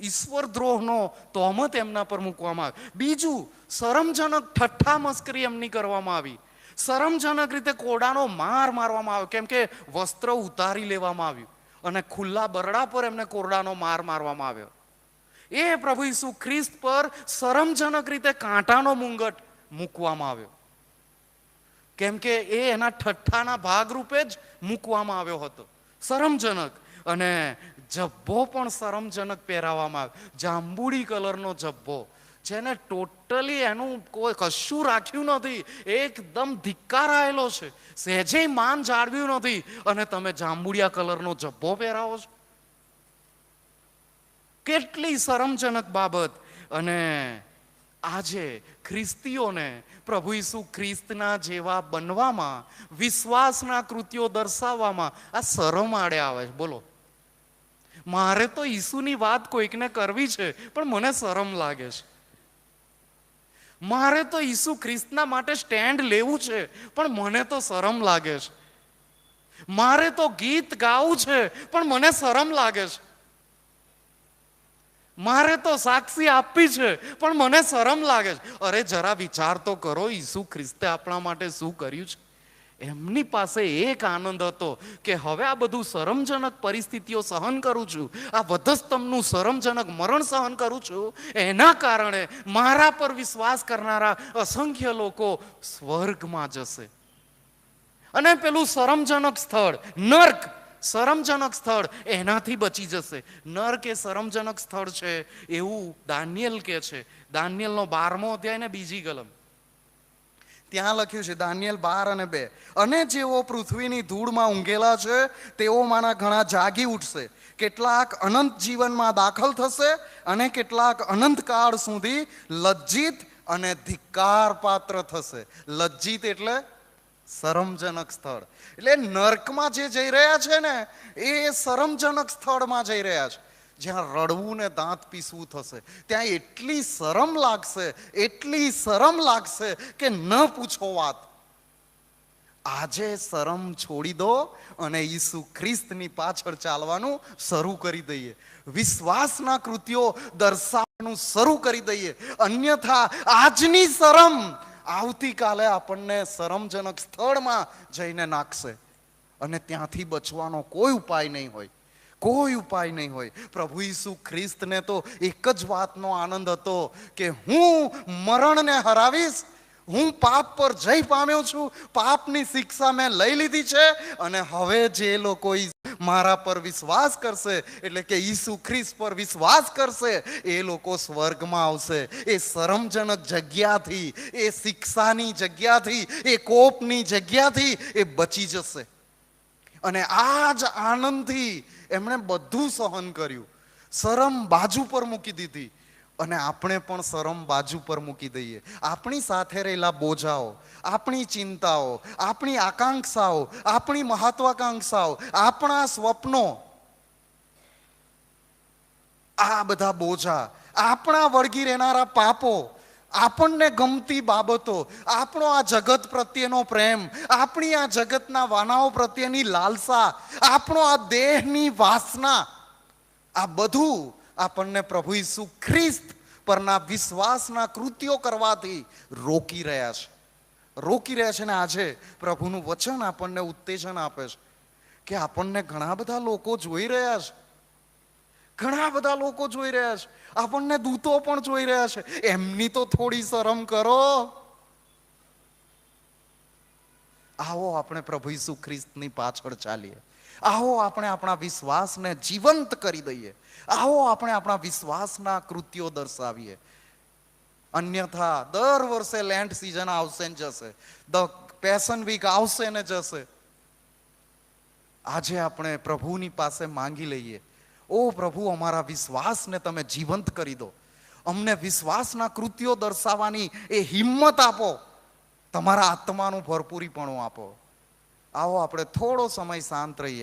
ઈશ્વર દ્રોહનો તોમત એમના પર મૂકવામાં આવ્યો. બીજું, શરમજનક ઠઠ્ઠા મસ્કરી એમની કરવામાં આવી. શરમજનક રીતે કોડાનો માર મારવામાં આવ્યો, કેમ કે વસ્ત્ર ઉતારી લેવામાં આવ્યું અને ખુલ્લા બરડા પર એમને કોરડાનો માર મારવામાં આવ્યો. એ પ્રભુ ઈસુ ખ્રિસ્ત પર શરમજનક રીતે કાંટાનો મુંગટ મૂકવામાં આવ્યો, કેમ કે એ એના ઠઠ્ઠાના ભાગરૂપે જ મૂકવામાં આવ્યો હતો. શરમજનક. અને જબ્બો પણ શરમજનક પહેરાવવામાં આવ્યો, જાંબુડી કલરનો જબ્બો, જેને ટોટલી એનું કોઈ કશું રાખ્યું નથી, એકદમ ધિક્કારાયેલો છે, સહેજે માન જાળવ્યું નથી, અને તમે જાંબુડિયા કલરનો જબ્બો પહેરાવો છો. કેટલી શરમજનક બાબત. અને આજે ખ્રિસ્તીઓને પ્રભુ ઈસુ ખ્રિસ્તના જેવા બનવામાં, વિશ્વાસના કૃત્યો દર્શાવવામાં આ શરમ આડે આવે છે. બોલો, મારે તો ઈસુની વાત કોઈકને કરવી છે, પણ મને શરમ લાગે છે. મારે તો ઈસુ ખ્રિસ્તના માટે સ્ટેન્ડ લેવું છે, પણ મને તો શરમ લાગે છે. મારે તો ગીત ગાવું છે, પણ મને શરમ લાગે છે. મારે તો સાક્ષી આપવી છે, પણ મને શરમ લાગે છે. અરે જરા વિચાર તો કરો, ઈસુ ખ્રિસ્તે આપણા માટે શું કર્યું છે. એમની પાસે એક આનંદ હતો કે હવે આ બધું શરમજનક પરિસ્થિતિઓ સહન કરું છું, આ વધસ્તંભનું શરમજનક મરણ સહન કરું છું, એના કારણે મારા પર વિશ્વાસ કરનારા અસંખ્ય લોકો સ્વર્ગમાં જશે. અને પેલું શરમજનક સ્થળ નર્ક, શરમજનક સ્થળ, એનાથી બચી જશે. નર્ક એ શરમજનક સ્થળ છે એવું દાનિયેલ કહે છે. દાનિયેલનો 12મો અધ્યાય ને 2જી કલમ. ત્યાં લખ્યું છે, દાનિયેલ 12 અને 2, અને જેઓ પૃથ્વીની ધૂળમાં ઊંઘેલા છે તેઓમાંના ઘણા જાગી ઉઠશે. કેટલાક અનંત જીવનમાં દાખલ થશે અને કેટલાક અનંત કાળ સુધી લજ્જિત અને ધિક્કાર પાત્ર થશે. લજ્જિત એટલે શરમજનક સ્થળ. એટલે નર્કમાં જે જઈ રહ્યા છે ને, એ શરમજનક સ્થળમાં જઈ રહ્યા છે, જ્યાં રડવું ને દાંત પીસવું થશે. ત્યાં એટલી શરમ લાગશે, એટલી શરમ લાગશે કે ન પૂછો વાત. આજે શરમ છોડી દો અને ઈસુ ખ્રિસ્તની પાછળ ચાલવાનું શરૂ કરી દઈએ, વિશ્વાસના કૃત્યો દર્શાવવાનું શરૂ કરી દઈએ. અન્યથા આજની શરમ આવતીકાલે આપણને શરમજનક સ્થળમાં જઈને નાખશે, અને ત્યાંથી બચવાનો કોઈ ઉપાય નહીં હોય, કોઈ ઉપાય નહીં હોય. પ્રભુ ઈસુ ખ્રિસ્તને તો એક જ વાતનો આનંદ હતો કે હું મરણને હરાવીશ, હું પાપ પર જય પામ્યો છું, પાપની શિક્ષા મેં લઈ લીધી છે, અને હવે જે લોકો મારા પર વિશ્વાસ કરશે, એટલે કે ઈસુ ખ્રિસ્ત પર વિશ્વાસ કરશે, એ લોકો સ્વર્ગમાં આવશે. એ શરમજનક જગ્યાથી, એ શિક્ષાની જગ્યાથી, એ કોપની જગ્યાથી એ બચી જશે. અને આ જ આનંદથી એમણે બધું સહન કર્યું, શરમ બાજુ પર મૂકી દીધી. અને આપણે પણ શરમ બાજુ પર મૂકી દઈએ. આપણી સાથે રહેલા બોજાઓ, આપણી ચિંતાઓ, આપણી આકાંક્ષાઓ, આપણી મહત્વાકાંક્ષાઓ, આપણા સ્વપ્નો, આ બધા બોજા, આપણા વળગી રહેનારા પાપો, આપણને ગમતી બાબતો, આપણો આ જગત પ્રત્યેનો પ્રેમ, આપણી આ જગતના વાનાઓ પ્રત્યેની લાલસા, આપણો આ દેહની વાસના, આ બધું આપણને પ્રભુ ઈસુ ખ્રિસ્ત પરના વિશ્વાસના કૃત્યો કરવાથી રોકી રહ્યા છે, રોકી રહ્યા છે. ને આજે પ્રભુનું વચન આપણને ઉત્તેજન આપે છે કે આપણને ઘણા બધા લોકો જોઈ રહ્યા છે, ઘણા બધા લોકો જોઈ રહ્યા છે, આપણને દૂતો પણ જોઈ રહ્યા છે. એમની તો થોડી શરમ કરો. આવો આપણે પ્રભુ ઈસુ ખ્રિસ્તની પાછળ ચાલીએ, આવો આપણે આપણા વિશ્વાસને જીવંત કરી દઈએ, આવો આપણે આપણા વિશ્વાસના કૃત્યો દર્શાવીએ. અન્યથા દર વર્ષે લેન્ટ સિઝન આવશે ને જશે, ધ પેશન વીક આવશે ને જશે. આજે આપણે પ્રભુની પાસે માંગી લઈએ, ઓ પ્રભુ, અમારા વિશ્વાસને તમે જીવંત કરી દો, અમને વિશ્વાસના કૃત્યો દર્શાવવાની એ હિંમત આપો, તમારા આત્માનું ભરપૂરીપણું આપો. આવો આપણે થોડો સમય શાંત રહીએ.